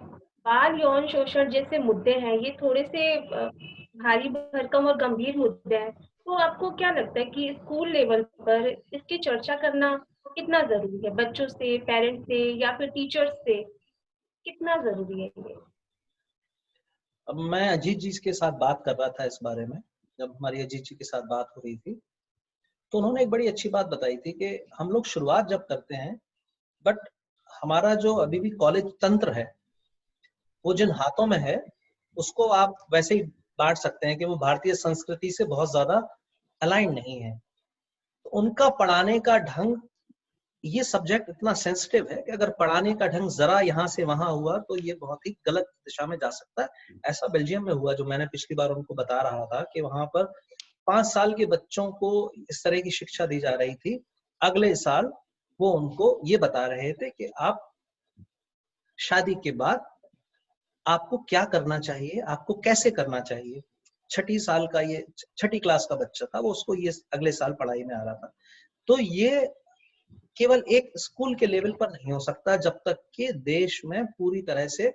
बाल यौन शोषण जैसे मुद्दे हैं, ये थोड़े से भारी भरकम और गंभीर मुद्दे हैं। तो आपको क्या लगता है कि स्कूल लेवल पर इसकी चर्चा करना कितना जरूरी है? बच्चों से, पेरेंट्स से या फिर टीचर्स से कितना जरूरी है ये? अब मैं अजीत जी के साथ बात कर रहा था इस बारे में, जब हमारी अजीत जी के साथ बात हो रही थी, तो उन्होंने एक बड़ी अच्छी बात बताई थी कि हम लोग शुरुआत जब करते हैं, बट हमारा जो अभी भी कॉलेज तंत्र है, वो जिन हाथों में है, उसको आप वैसे ही बांट सकते हैं कि वो भारतीय संस्कृति से बहुत ज्यादा अलाइन नहीं है। तो उनका पढ़ाने का ढंग, ये सब्जेक्ट इतना सेंसिटिव है कि अगर पढ़ाने का ढंग जरा यहाँ से वहां हुआ तो ये बहुत ही गलत दिशा में जा सकता है। ऐसा बेल्जियम में हुआ, जो मैंने पिछली बार उनको बता रहा था कि वहां पर 5 साल के बच्चों को इस तरह की शिक्षा दी जा रही थी। अगले साल वो उनको ये बता रहे थे कि आप शादी के बाद आपको क्या करना चाहिए, आपको कैसे करना चाहिए। 6ठी क्लास का बच्चा था, वो उसको ये अगले साल पढ़ाई में आ रहा था। तो ये केवल एक स्कूल के लेवल पर नहीं हो सकता, जब तक कि देश में पूरी तरह से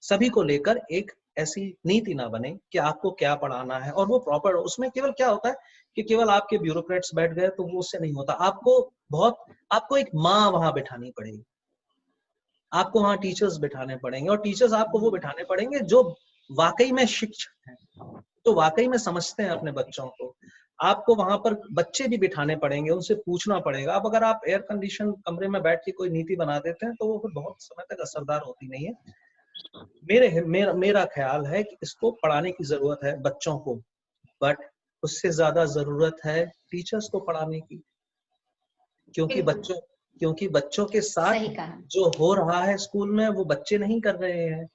सभी को लेकर एक ऐसी नीति ना बने कि आपको क्या पढ़ाना है, और वो प्रॉपर। उसमें केवल क्या होता है कि केवल आपके ब्यूरोक्रेट्स बैठ गए तो वो उससे नहीं होता। आपको एक माँ वहां बिठानी पड़ेगी, आपको वहां टीचर्स बिठाने पड़ेंगे, और टीचर्स आपको वो बिठाने पड़ेंगे जो वाकई में शिक्षक हैं, तो वाकई में समझते हैं अपने बच्चों को। आपको वहां पर बच्चे भी बिठाने पड़ेंगे, उनसे पूछना पड़ेगा। अब अगर आप एयर कंडीशन कमरे में बैठ के कोई नीति बना देते हैं तो वो फिर बहुत समय तक असरदार होती नहीं है। मेरा ख्याल है कि इसको पढ़ाने की जरूरत है बच्चों को, बट उससे ज्यादा जरूरत है टीचर्स को पढ़ाने की, क्योंकि बिल्कुल। बच्चों के साथ सही कहा। जो हो रहा है स्कूल में, वो बच्चे नहीं कर रहे हैं,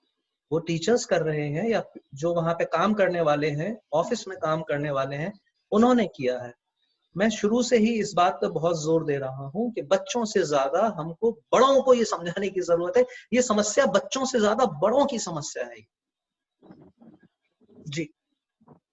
वो टीचर्स कर रहे हैं, या जो वहां पे काम करने वाले हैं, ऑफिस में काम करने वाले हैं, उन्होंने किया है। मैं शुरू से ही इस बात पर बहुत जोर दे रहा हूँ कि बच्चों से ज्यादा हमको बड़ों को ये समझाने की जरूरत है। ये समस्या बच्चों से ज्यादा बड़ों की समस्या है। जी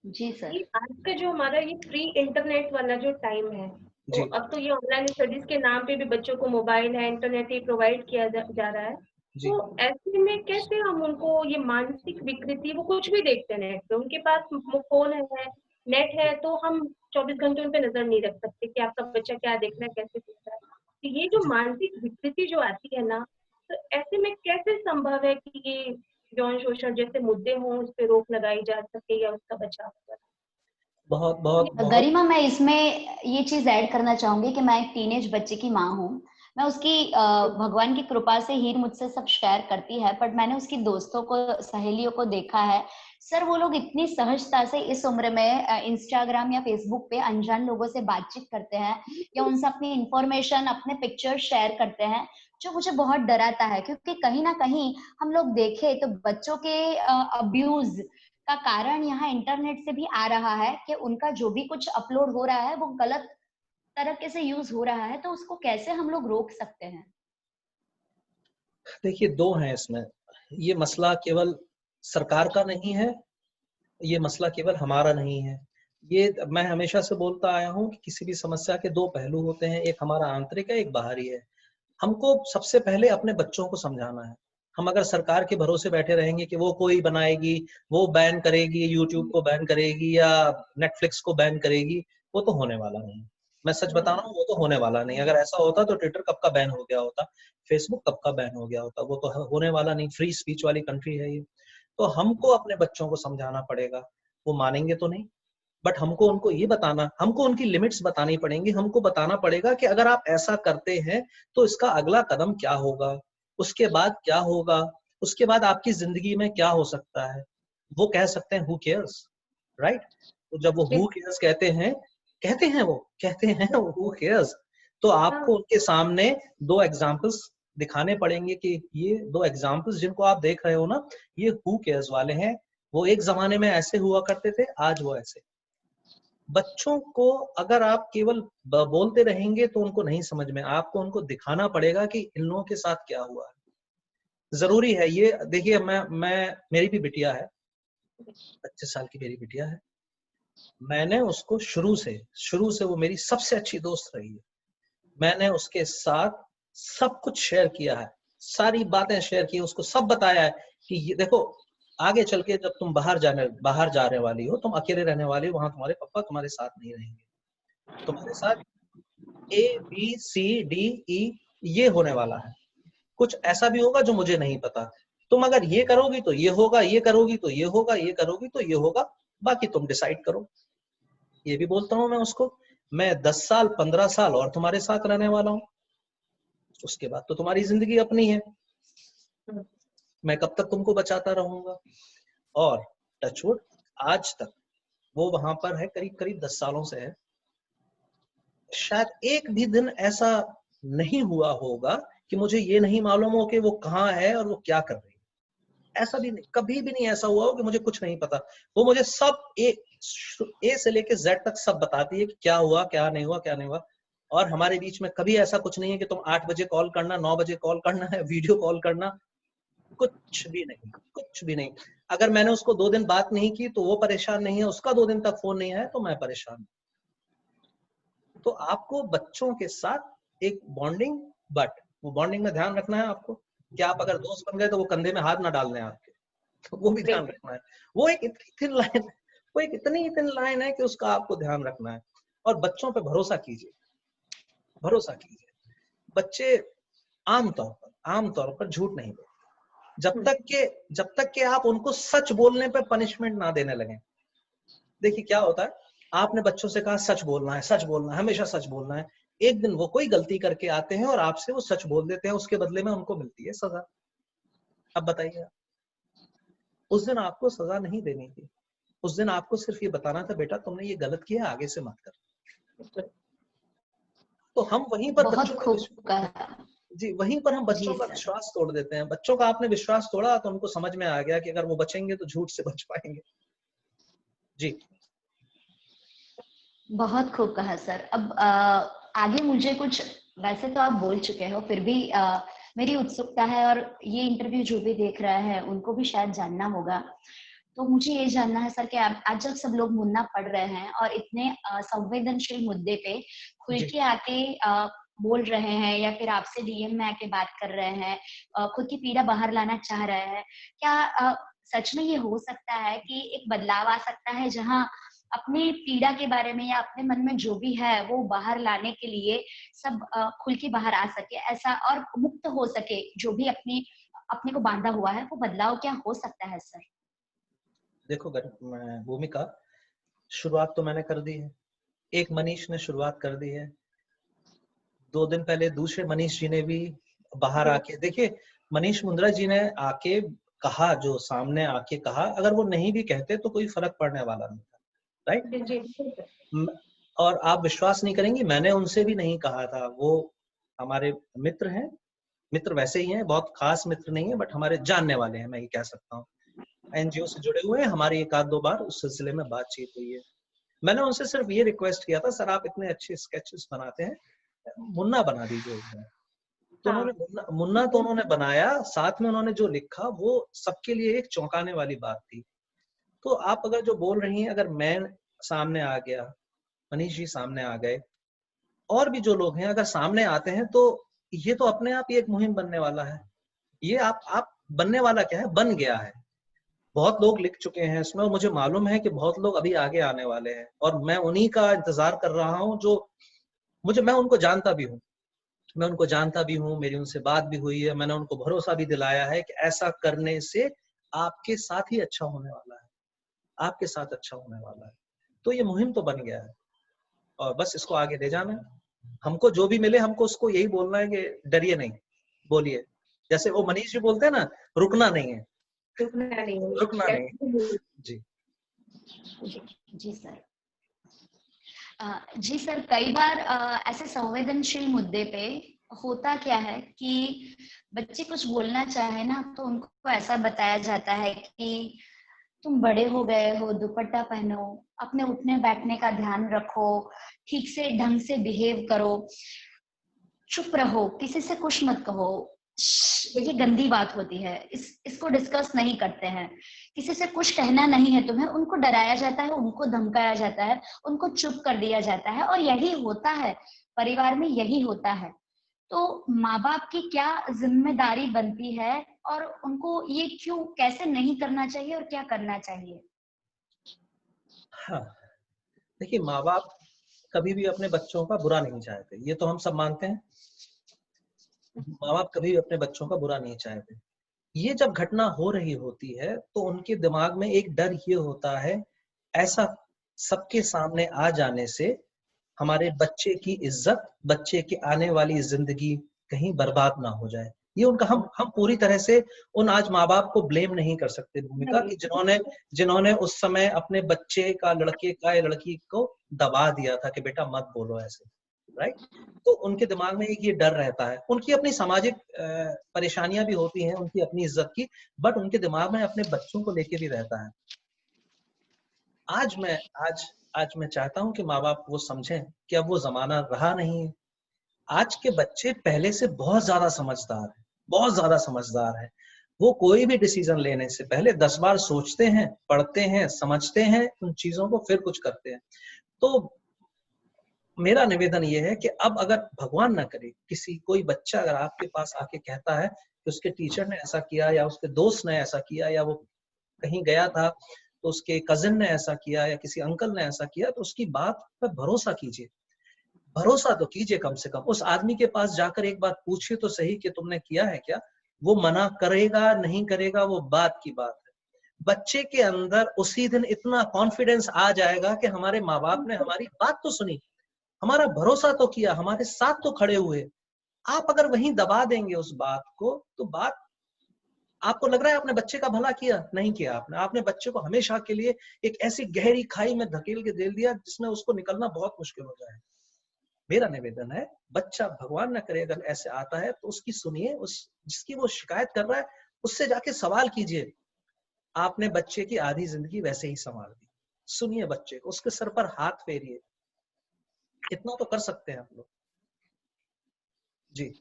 जी सर। ये आज का जो हमारा ये फ्री इंटरनेट वाला जो टाइम है, तो जी अब तो ये ऑनलाइन स्टडीज के नाम पे भी बच्चों को मोबाइल है, इंटरनेट ही प्रोवाइड किया जा रहा है। जी तो ऐसे में कैसे हम उनको ये मानसिक विकृति, वो कुछ भी देखते हैं नेट पे, उनके पास फोन है, नेट है, तो हम 24 घंटे उन पे नजर नहीं रख सकते कि आपका बच्चा क्या देख रहा है, कैसे देख रहा है। तो ये जो जी मानसिक विकृति जो आती है ना, तो ऐसे में कैसे संभव है कि ये यौन शोषण जैसे मुद्दे हों, उस पर रोक लगाई जा सके या उसका बचाव हो? बहुत बहुत बहुत। गरिमा, मैं इसमें ये चीज ऐड करना चाहूंगी कि मैं एक टीनेज बच्चे की माँ हूँ। मैं उसकी भगवान की कृपा से हीर मुझसे सब शेयर करती है, बट मैंने उसकी दोस्तों को, सहेलियों को देखा है सर, वो लोग इतनी सहजता से इस उम्र में इंस्टाग्राम या फेसबुक पे अनजान लोगों से बातचीत करते हैं, या उनसे अपनी इंफॉर्मेशन, अपने पिक्चर शेयर करते हैं, जो मुझे बहुत डराता है। क्योंकि कहीं ना कहीं हम लोग देखें तो बच्चों के अब्यूज का कारण यहाँ इंटरनेट से भी आ रहा है, कि उनका जो भी कुछ अपलोड हो रहा है वो गलत तरीके से यूज हो रहा है। तो उसको कैसे हम लोग रोक सकते हैं? देखिए, दो हैं इसमें। ये मसला केवल सरकार का नहीं है, ये मसला केवल हमारा नहीं है। ये मैं हमेशा से बोलता आया हूँ कि किसी भी समस्या के दो पहलू होते हैं, एक हमारा आंतरिक है, एक बाहरी है। हमको सबसे पहले अपने बच्चों को समझाना है। हम अगर सरकार के भरोसे बैठे रहेंगे कि वो कोई बनाएगी, वो बैन करेगी, यूट्यूब को बैन करेगी या नेटफ्लिक्स को बैन करेगी, वो तो होने वाला नहीं। मैं सच बता रहा हूँ, वो तो होने वाला नहीं। अगर ऐसा होता तो ट्विटर कब का बैन हो गया होता, फेसबुक कब का बैन हो गया होता। वो तो होने वाला नहीं। फ्री स्पीच वाली कंट्री है ये। तो हमको अपने बच्चों को समझाना पड़ेगा। वो मानेंगे तो नहीं, बट हमको उनको ये बताना, हमको उनकी लिमिट्स बतानी पड़ेंगी। हमको बताना पड़ेगा कि अगर आप ऐसा करते हैं तो इसका अगला कदम क्या होगा, उसके बाद क्या होगा, उसके बाद आपकी जिंदगी में क्या हो सकता है। वो कह सकते हैं हु केयर्स, राइट। तो जब वो हु केयर्स कहते हैं हु केयर्स, तो आपको उनके सामने दो एग्जांपल्स दिखाने पड़ेंगे कि ये दो एग्जांपल्स जिनको आप देख रहे हो ना, ये हु केयर्स वाले हैं। वो एक जमाने में ऐसे हुआ करते थे, आज वो ऐसे। बच्चों को अगर आप केवल बोलते रहेंगे तो उनको नहीं समझ में, आपको उनको दिखाना पड़ेगा कि इन लोगों के साथ क्या हुआ है। जरूरी है ये। देखिए मैं मेरी भी बिटिया है, 25 साल की मेरी बिटिया है। मैंने उसको शुरू से वो मेरी सबसे अच्छी दोस्त रही है। मैंने उसके साथ सब कुछ शेयर किया है, सारी बातें शेयर की, उसको सब बताया है कि ये देखो, आगे चल के जब तुम बाहर जा रहे वाली हो, तुम अकेले रहने वाली हो, वहां तुम्हारे पापा तुम्हारे साथ नहीं रहेंगे, तुम्हारे साथ ABCDE ये होने वाला है। कुछ ऐसा भी होगा जो मुझे नहीं पता, तुम अगर ये करोगी तो ये होगा, ये करोगी तो ये होगा, ये करोगी तो ये होगा, बाकी तुम डिसाइड करो। ये भी बोलता हूं मैं उसको, मैं 10 साल 15 साल और तुम्हारे साथ रहने वाला हूं, उसके बाद तो तुम्हारी जिंदगी अपनी है, मैं कब तक तुमको बचाता रहूंगा। और टचवुड आज तक वो वहां पर है, करीब करीब 10 सालों से है। शायद एक भी दिन ऐसा नहीं हुआ होगा कि मुझे ये नहीं मालूम हो कि वो कहाँ है और वो क्या कर रही है। ऐसा भी नहीं, कभी भी नहीं ऐसा हुआ हो कि मुझे कुछ नहीं पता। वो मुझे सब ए से लेके जेड तक सब बताती है कि क्या हुआ, क्या नहीं हुआ, क्या नहीं हुआ। और हमारे बीच में कभी ऐसा कुछ नहीं है कि तुम 8 बजे कॉल करना, 9 बजे कॉल करना है, वीडियो कॉल करना, कुछ भी नहीं, कुछ भी नहीं। अगर मैंने उसको 2 दिन बात नहीं की तो वो परेशान नहीं है, उसका 2 दिन तक फोन नहीं आया तो मैं परेशान हूं। तो आपको बच्चों के साथ एक बॉन्डिंग, बट वो बॉन्डिंग में ध्यान रखना है आपको कि आप अगर दोस्त बन गए तो वो कंधे में हाथ ना डालने आपके, तो वो भी ध्यान रखना है। वो एक इतनी थिन लाइन, वो एक इतनी थिन लाइन है कि उसका आपको ध्यान रखना है। और बच्चों पे भरोसा कीजिए, भरोसा कीजिए। बच्चे आमतौर पर झूठ नहीं बोलते जब तक के आप उनको सच बोलने पे पनिशमेंट ना देने लगे। देखिए क्या होता है, आपने बच्चों से कहा सच बोलना है, सच बोलना है, हमेशा सच बोलना है। एक दिन वो कोई गलती करके आते हैं और आपसे वो सच बोल देते हैं, उसके बदले में उनको मिलती है सजा। अब बताइए, उस दिन आपको सजा नहीं देनी थी, उस दिन आपको सिर्फ ये बताना था, बेटा तुमने ये गलत किया, आगे से मत कर। तो हम वहीं पर बहुत बच्चों का खूब कहा। जी, वहीं पर हम जी बच्चों का सर, विश्वास तोड़ देते हैं। बच्चों का आपने विश्वास तोड़ा तो उनको समझ में आ गया कि अगर वो बचेंगे तो झूठ से बच पाएंगे। जी बहुत खूब कहा सर। अब आगे मुझे कुछ, वैसे तो आप बोल चुके हो, फिर भी मेरी उत्सुकता है और ये इंटरव्यू जो भी देख रहा है उनको भी शायद जानना होगा। तो मुझे ये जानना है सर कि आज जब सब लोग मुन्ना पढ़ रहे हैं और इतने संवेदनशील मुद्दे पे खुल जी के आके बोल रहे हैं या फिर आपसे DM में आके बात कर रहे हैं, खुद की पीड़ा बाहर लाना चाह रहे हैं, क्या सच में ये हो सकता है कि एक बदलाव आ सकता है जहाँ अपनी पीड़ा के बारे में या अपने मन में जो भी है वो बाहर लाने के लिए सब खुल के बाहर आ सके, ऐसा और मुक्त हो सके, जो भी अपने को बांधा हुआ है, वो बदलाव क्या हो सकता है सर? देखो भूमिका, शुरुआत तो मैंने कर दी है, एक मनीष ने शुरुआत कर दी है, 2 दिन पहले दूसरे मनीष जी ने भी बाहर आके, देखिए मनीष मुंद्रा जी ने आके कहा, जो सामने आके कहा, अगर वो नहीं भी कहते तो कोई फर्क पड़ने वाला नहीं था, राइट। और आप विश्वास नहीं करेंगी, मैंने उनसे भी नहीं कहा था, वो हमारे मित्र हैं, मित्र वैसे ही हैं, बहुत खास मित्र नहीं है बट हमारे जानने वाले हैं, मैं ये कह सकता हूँ। NGO से जुड़े हुए हैं, हमारी 1-2 बार उस सिलसिले में बातचीत हुई है। मैंने उनसे सिर्फ ये रिक्वेस्ट किया था, सर आप इतने अच्छे स्केचेस बनाते हैं, मुन्ना बना दीजिए उसमें। तो उन्होंने मुन्ना तो उन्होंने बनाया, साथ में उन्होंने जो लिखा वो सबके लिए एक चौंकाने वाली बात थी। तो आप अगर जो बोल रही हैं, अगर मैं सामने आ गया, मनीष जी सामने आ गए, और भी जो लोग हैं अगर सामने आते हैं, तो ये तो अपने आप ही एक मुहिम बनने वाला है। ये आप बनने वाला क्या है, बन गया है। बहुत लोग लिख चुके हैं इसमें और मुझे मालूम है कि बहुत लोग अभी आगे आने वाले हैं, और मैं उन्हीं का इंतजार कर रहा हूँ जो मैं उनको जानता भी हूँ, मैं उनको जानता भी हूँ, मेरी उनसे बात भी हुई है, मैंने उनको भरोसा भी दिलाया है कि ऐसा करने से आपके साथ ही अच्छा होने वाला है, आपके साथ अच्छा होने वाला है। तो ये मुहिम तो बन गया है और बस इसको आगे ले जाना है। हमको जो भी मिले, हमको उसको यही बोलना है कि डरिए नहीं, बोलिए। जैसे वो मनीष जी बोलते हैं ना, रुकना नहीं है, रुकना नहीं है। जी जी सर। जी सर, कई बार ऐसे संवेदनशील मुद्दे पे होता क्या है कि बच्चे कुछ बोलना चाहे ना तो उनको ऐसा बताया जाता है कि तुम बड़े हो गए हो, दुपट्टा पहनो, अपने उठने बैठने का ध्यान रखो, ठीक से ढंग से बिहेव करो, चुप रहो, किसी से कुछ मत कहो। ये गंदी बात होती है, इसको डिस्कस नहीं करते हैं। किसी से कुछ कहना नहीं है तुम्हें, उनको डराया जाता है, उनको धमकाया जाता है, उनको चुप कर दिया जाता है, और यही होता है परिवार में, यही होता है। तो माँ बाप की क्या जिम्मेदारी बनती है, और उनको ये क्यों, कैसे नहीं करना चाहिए और क्या करना चाहिए? हाँ, देखिए, माँ बाप कभी भी अपने बच्चों का बुरा नहीं चाहते, ये तो हम सब मानते हैं। माँ बाप कभी भी अपने बच्चों का बुरा नहीं चाहते। ये जब घटना हो रही होती है तो उनके दिमाग में एक डर ये होता है, ऐसा सबके सामने आ जाने से हमारे बच्चे की इज्जत, बच्चे की आने वाली जिंदगी कहीं बर्बाद ना हो जाए। ये उनका, हम पूरी तरह से उन आज माँ बाप को ब्लेम नहीं कर सकते भूमिका, कि जिन्होंने उस समय अपने बच्चे का, लड़के का या लड़की को दबा दिया था कि बेटा मत बोलो ऐसे, राइट। तो उनके दिमाग में एक ये डर रहता है। उनकी अपनी सामाजिक परेशानियां भी होती हैं, उनकी अपनी इज्जत की, बट उनके दिमाग में अपने बच्चों को लेके भी रहता है। आज मैं आज आज मैं चाहता हूं कि माँ बाप वो समझें कि अब वो जमाना रहा नहीं है। आज के बच्चे पहले से बहुत ज्यादा समझदार है, बहुत ज्यादा समझदार है। वो कोई भी डिसीजन लेने से पहले 10 बार सोचते हैं, पढ़ते हैं, समझते हैं उन चीजों को, फिर कुछ करते हैं। तो मेरा निवेदन ये है कि अब अगर भगवान ना करे, कोई बच्चा अगर आपके पास आके कहता है कि उसके टीचर ने ऐसा किया, या उसके दोस्त ने ऐसा किया, या वो कहीं गया था तो उसके कजिन ने ऐसा किया, या किसी अंकल ने ऐसा किया, तो उसकी बात पर भरोसा कीजिए। भरोसा तो कीजिए, कम से कम उस आदमी के पास जाकर एक बार पूछिए तो सही कि तुमने किया है क्या। वो मना करेगा नहीं करेगा वो बात की बात है। बच्चे के अंदर उसी दिन इतना कॉन्फिडेंस आ जाएगा कि हमारे माँ बाप ने हमारी बात तो सुनी, हमारा भरोसा तो किया, हमारे साथ तो खड़े हुए। आप अगर वहीं दबा देंगे उस बात को, तो बात, आपको लग रहा है आपने बच्चे का भला किया, नहीं किया आपने बच्चे को हमेशा के लिए एक ऐसी गहरी खाई में धकेल के दे दिया जिसमें उसको निकलना बहुत मुश्किल हो जाए। मेरा निवेदन है, बच्चा भगवान न करे अगर ऐसे आता है तो उसकी सुनिए, उस जिसकी वो शिकायत कर रहा है उससे जाके सवाल कीजिए। आपने बच्चे की आधी जिंदगी वैसे ही संवार दी। सुनिए बच्चे को, उसके सर पर हाथ फेरिए। इतना तो कर सकते हैं हम लोग। जी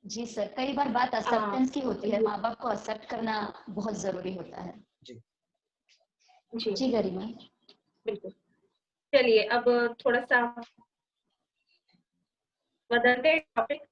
जी सर, कई बार बात एक्सेप्टेंस की होती है, माँ बाप को एक्सेप्ट करना बहुत जरूरी होता है। जी जी जी गरिमा। बिल्कुल। चलिए अब थोड़ा सा बदलते हैं टॉपिक।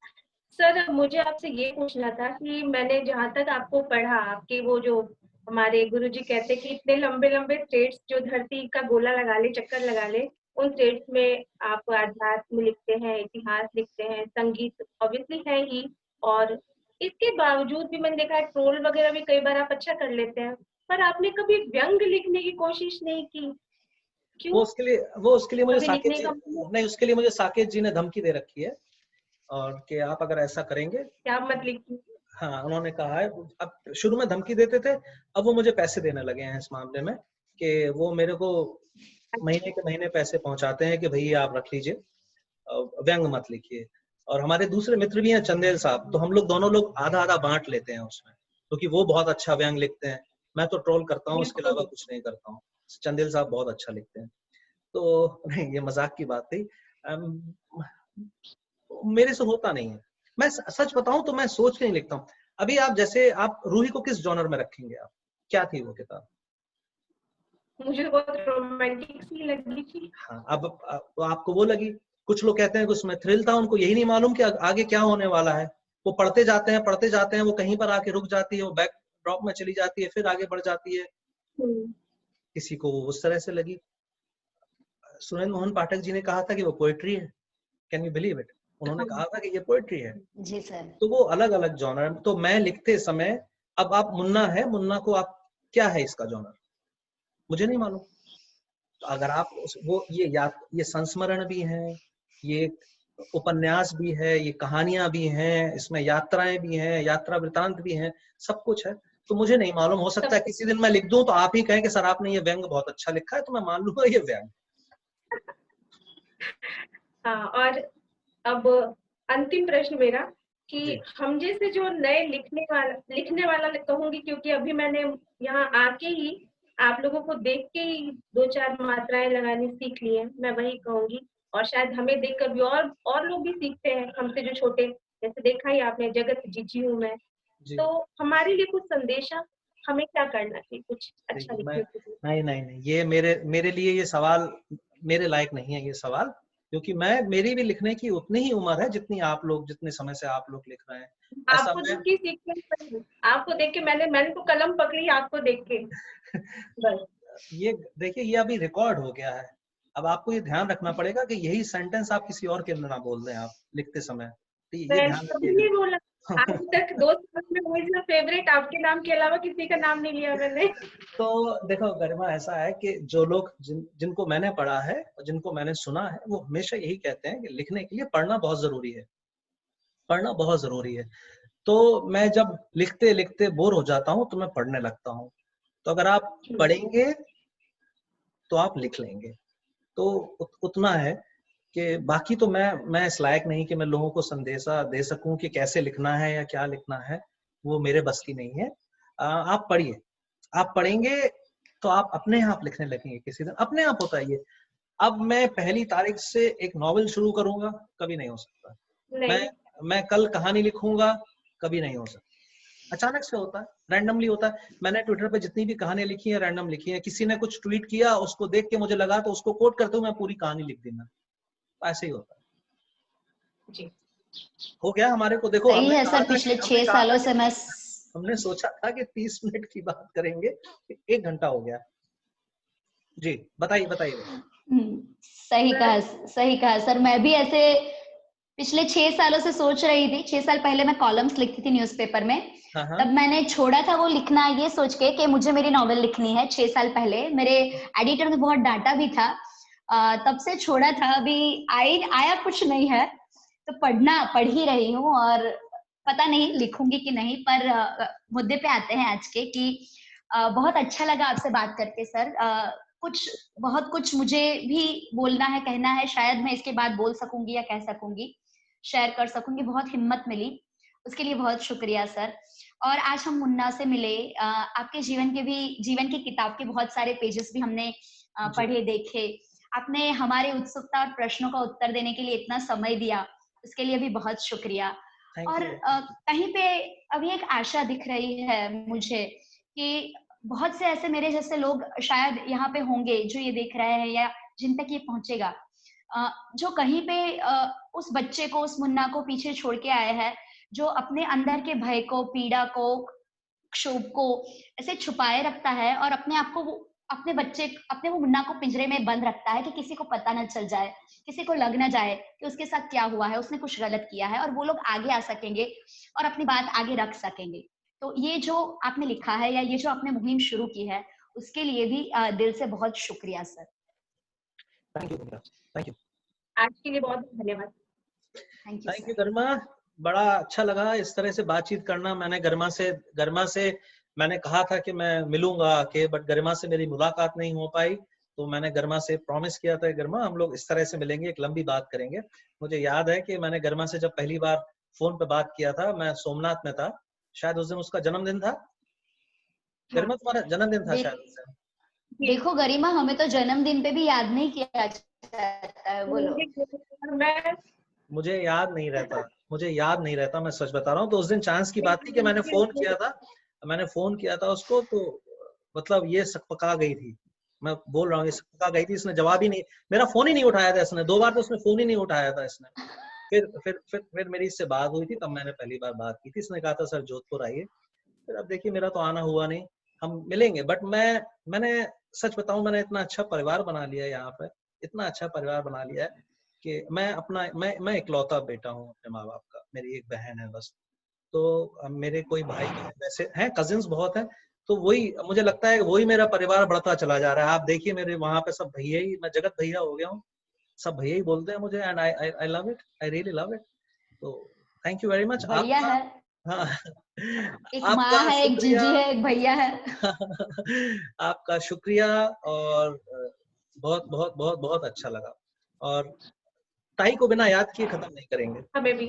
सर मुझे आपसे ये पूछना था कि मैंने जहाँ तक आपको पढ़ा, आपके वो जो हमारे गुरुजी कहते कि इतने लंबे लंबे स्टेट्स जो धरती का गोला लगा ले, चक्कर लगा ले, उन स्टेट्स में आप अध्यात्म लिखते हैं, इतिहास लिखते हैं, संगीत ऑब्वियसली है ही, और इसके बावजूद भी मैंने देखा है ट्रोल वगैरह भी कई बार आप अच्छा कर लेते हैं, पर आपने कभी व्यंग लिखने की कोशिश नहीं की, वो क्यों? उसके लिए मुझे कभी साकेत लिखने जी, का नहीं, उसके लिए मुझे साकेत जी ने धमकी दे रखी है, और कि आप अगर ऐसा करेंगे। क्या मत लिखी? हाँ, उन्होंने कहा है। अब शुरू में धमकी देते थे, अब वो मुझे पैसे देने लगे हैं इस मामले में, कि वो मेरे को महीने के महीने पैसे पहुंचाते हैं कि भैया आप रख लीजिए, व्यंग मत लिखिए। और हमारे दूसरे मित्र भी हैं, चंदेल साहब, तो हम लोग दोनों लोग आधा आधा बांट लेते हैं उसमें, क्योंकि वो बहुत अच्छा व्यंग लिखते हैं। मैं तो ट्रोल करता हूँ, इसके अलावा बिल्कुल। कुछ नहीं करता हूँ। चंदेल साहब बहुत अच्छा लिखते हैं। तो नहीं, ये मजाक की बात थी। मेरे से होता नहीं है। मैं सच बताऊं तो मैं सोच के नहीं लिखता हूँ। अभी आप जैसे, आप रूही को किस जॉनर में रखेंगे? आप, क्या थी वो किताब? मुझे तो बहुत रोमांटिक सी लगी थी। हाँ, अब आपको वो लगी। कुछ लोग कहते हैं कि उसमें थ्रिल था, उनको यही नहीं मालूम कि आगे क्या होने वाला है। वो पढ़ते जाते हैं, वो कहीं पर आके रुक जाती है, वो बैक ड्रॉप में चली जाती है, फिर आगे बढ़ जाती है। किसी को उस तरह से लगी। सुरेंद्र मोहन पाठक जी ने कहा था कि वो पोएट्री है। Can you believe it? उन्होंने कहा था कि ये पोएट्री है। जी सर। तो वो अलग अलग जॉनर। तो मैं लिखते समय, अब आप मुन्ना है, मुन्ना को आप क्या है इसका जॉनर, मुझे नहीं मालूम। तो अगर आप ये संस्मरण भी है, ये उपन्यास भी है, ये कहानियां भी हैं, इसमें यात्राएं भी हैं, यात्रा वृतांत भी हैं, सब कुछ है। तो मुझे नहीं मालूम, हो सकता है किसी दिन मैं लिख दूं तो आप ही कहें कि सर आपने ये व्यंग बहुत अच्छा लिखा है, तो मैं मान लूंगा ये व्यंग। हाँ, और अब अंतिम प्रश्न मेरा कि जी हम जैसे जो नए लिखने वाला कहूंगी, क्योंकि अभी मैंने यहाँ आके ही आप लोगों को देख के ही 2-4 मात्राएं लगानी सीख ली है, मैं वही कहूंगी। और शायद हमें देखकर भी और लोग भी सीखते हैं हमसे जो छोटे, जैसे देखा ही आपने जगत जीजी हूँ मैं। जी तो हमारे लिए कुछ संदेशा, हमें क्या करना चाहिए कुछ अच्छा देखिए, मैं लिखने के लिए? नहीं नहीं नहीं, ये मेरे मेरे लिए ये सवाल मेरे लायक नहीं है ये सवाल, क्योंकि मेरी भी लिखने की उतनी ही उम्र है जितनी आप लोग, जितने समय से आप लोग लिख रहे हैं। ऐसा आपको मैं देख के सीखना पड़ेगा, आपको देख के मैंने तो कलम पकड़ी आपको देख के, बस। ये देखिए, ये अभी रिकॉर्ड हो गया है। अब आपको ये ध्यान रखना पड़ेगा कि यही सेंटेंस आप किसी और के अंदर ना बोल दें आप लिखते समय। तो ये मैं ध्यान कभी नहीं बोला, रखिएगा। आज तक 2 साल में वही जो फेवरेट आपके नाम के अलावा किसी का नाम नहीं लिया मैंने। तो देखो गरिमा, ऐसा है कि जो लोग जिनको मैंने पढ़ा है और जिनको मैंने सुना है, वो हमेशा यही कहते हैं कि लिखने के लिए पढ़ना बहुत जरूरी है, पढ़ना बहुत जरूरी है। तो मैं जब लिखते लिखते बोर हो जाता हूँ तो मैं पढ़ने लगता हूँ। तो अगर आप पढ़ेंगे तो आप लिख लेंगे। तो उतना है कि बाकी तो मैं इस लायक नहीं कि मैं लोगों को संदेशा दे सकूं कि कैसे लिखना है या क्या लिखना है, वो मेरे बस की नहीं है। आप पढ़िए, आप पढ़ेंगे तो आप अपने आप लिखने लगेंगे, किसी दिन अपने आप होता है ये। अब मैं 1 तारीख से एक नॉवेल शुरू करूंगा, कभी नहीं हो सकता। मैं नहीं, मैं कल कहानी लिखूंगा, कभी नहीं हो सकता। अचानक से होता है, रैंडमली होता है। मैंने ट्विटर पे जितनी भी कहानियां लिखी है रैंडम लिखी है। किसी ने कुछ ट्वीट किया, उसको देख के मुझे लगा तो उसको कोट करते हुए मैं पूरी कहानी लिख देना, ऐसे ही होता है। जी। हो गया हमारे को। देखो, सही है सर, पिछले 6 सालों से मैं हमने सोचा था कि 30 मिनट की बात करेंगे, 1 घंटा हो गया। जी बताइए बताइए। सही कहा सर। मैं भी ऐसे पिछले 6 सालों से सोच रही थी। 6 साल पहले मैं कॉलम्स लिखती थी न्यूज़पेपर में। हाँ हाँ। तब मैंने छोड़ा था वो लिखना, ये सोच के कि मुझे मेरी नॉवेल लिखनी है। 6 साल पहले मेरे एडिटर ने बहुत डांटा भी था। तब से छोड़ा था। अभी आया कुछ नहीं है, तो पढ़ ही रही हूँ। और पता नहीं लिखूंगी कि नहीं। पर मुद्दे पे आते हैं आज के कि बहुत अच्छा लगा आपसे बात करके सर। बहुत कुछ मुझे भी बोलना है, कहना है। शायद मैं इसके बाद बोल सकूंगी या कह सकूंगी, शेयर कर सकूंगी। बहुत हिम्मत मिली, उसके लिए बहुत शुक्रिया सर। और आज हम मुन्ना से मिले। आपके जीवन की किताब के बहुत सारे पेजेस भी हमने जी पढ़े, देखे। आपने हमारे उत्सुकता और प्रश्नों का उत्तर देने के लिए इतना समय दिया, उसके लिए भी बहुत शुक्रिया। थैंक और यू। कहीं पे अभी एक आशा दिख रही है मुझे कि बहुत से ऐसे मेरे जैसे लोग शायद यहाँ पे होंगे जो ये देख रहे हैं या जिन तक ये पहुंचेगा, जो कहीं पे उस बच्चे को, उस मुन्ना को पीछे छोड़ के आए हैं, जो अपने अंदर के भय को, पीड़ा को, क्षोभ को ऐसे छुपाए रखता है और अपने आप को अपने वो मुन्ना को पिंजरे में बंद रखता है कि किसी को पता न चल जाए, किसी को लग ना जाए कि उसके साथ क्या हुआ है, उसने कुछ गलत किया है, और वो लोग आगे आ सकेंगे और अपनी बात आगे रख सकेंगे। तो ये जो आपने लिखा है या ये जो आपने मुहिम शुरू की है, उसके लिए भी दिल से बहुत शुक्रिया sir. Thank you thank you. आज के लिए बहुत धन्यवाद। Thank you thank you sir. Garima, बड़ा अच्छा लगा इस तरह से बातचीत करना। मैंने गरिमा से मैंने कहा था कि मैं मिलूंगा के, बट गरिमा से मेरी मुलाकात नहीं हो पाई। तो मैंने गरिमा से प्रॉमिस किया था, गरिमा हम लोग इस तरह से मिलेंगे, एक लंबी बात करेंगे। मुझे याद है कि मैंने गरिमा से जब पहली बार फोन पे बात किया था, मैं सोमनाथ में था, शायद उस दिन उसका जन्मदिन था। हाँ, गरिमा तुम्हारा जन्मदिन था देख शायद उस दिन। जी। देखो गरिमा, हमें तो जन्मदिन पे भी याद नहीं किया जाता है, बोलो। मैं मुझे याद नहीं रहता, मुझे याद नहीं रहता, मैं सच बता रहा हूँ। तो उस दिन चांस की बात थी कि मैंने फोन किया था उसको। तो मतलब ये सकपका गई थी, मैं बोल रहा हूँ, ये सकपका गई थी। इसने जवाब ही नहीं, मेरा फोन ही नहीं उठाया था इसने। 2 बार तो उसने फोन ही नहीं उठाया था इसने। फिर मेरी इससे बात हुई थी, तब मैंने पहली बार बात की थी। इसने कहा था सर जोधपुर आइए। फिर अब देखिए, मेरा तो आना हुआ नहीं, हम मिलेंगे। बट मैंने सच बताऊं, मैंने इतना अच्छा परिवार बना लिया है यहाँ पे, इतना अच्छा परिवार बना लिया है कि मैं इकलौता बेटा हूँ अपने माँ बाप का। मेरी एक बहन है बस। तो मेरे कोई भाई बहन वैसे हैं, कजिन्स बहुत हैं। तो वही मुझे लगता है, वही मेरा परिवार बढ़ता चला जा रहा है। आप देखिए, मेरे वहां पे सब भैया ही, मैं जगत भैया हो गया हूँ। सब भैया ही बोलते हैं मुझे, and I love it, I really love it. तो थैंक यू वेरी मच बढ़िया आपका। है। हाँ, एक माँ आपका है, एक शुक्रिया। जीजी है, एक भैया है। आपका शुक्रिया। और बहुत बहुत बहुत बहुत अच्छा लगा। और ताई को बिना याद किए खत्म नहीं करेंगे। हमें भी।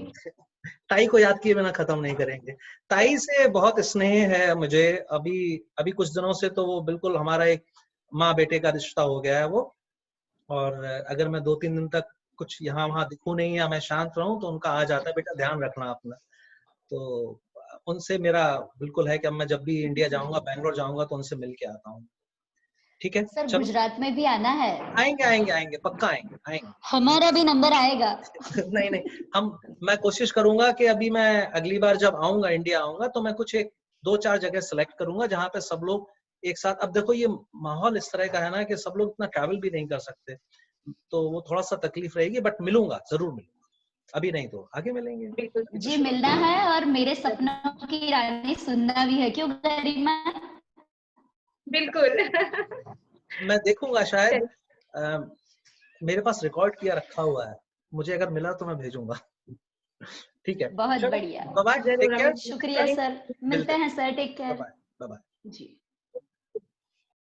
ताई को याद किए बिना खत्म नहीं करेंगे। ताई से बहुत स्नेह है मुझे। अभी अभी कुछ दिनों से तो वो बिल्कुल हमारा एक माँ बेटे का रिश्ता हो गया है वो। और अगर मैं 2-3 दिन तक कुछ यहाँ वहां दिखूं नहीं या मैं शांत रहूं तो उनका आ जाता है, बेटा ध्यान रखना अपना। तो उनसे मेरा बिल्कुल है कि अब मैं जब भी इंडिया जाऊंगा, बैंगलोर जाऊंगा तो उनसे मिल के आता हूँ। ठीक है, सर चलो गुजरात में भी आना है। आएंगे आएंगे आएंगे, पक्का आएंगे आएंगे। हमारा भी नंबर आएगा। नहीं नहीं, मैं कोशिश करूंगा कि अभी मैं अगली बार जब आऊंगा, इंडिया आऊंगा, तो मैं कुछ एक 2-4 जगह सेलेक्ट करूंगा जहां पे सब लोग एक साथ। अब देखो ये माहौल इस तरह का है ना कि सब लोग इतना ट्रैवल भी नहीं कर सकते, तो वो थोड़ा सा तकलीफ रहेगी, बट मिलूंगा, जरूर मिलूंगा। अभी नहीं तो आगे मिलेंगे। बिल्कुल। अभी तो जी शुरू। मिलना है, और मेरे सपनों की रानी सुनना भी है, क्यों गरिमा? बिल्कुल। मैं देखूंगा शायद। चलिए, अ, मेरे पास रिकॉर्ड किया रखा हुआ है, मुझे अगर मिला तो मैं भेजूंगा। ठीक है, बहुत चलो, बढ़िया। बाय बाय, टेक जरूर हम केयर। शुक्रिया करेंगे। सर, मिलते मिलते हैं। हैं sir, take bye care. Bye bye bye. जी।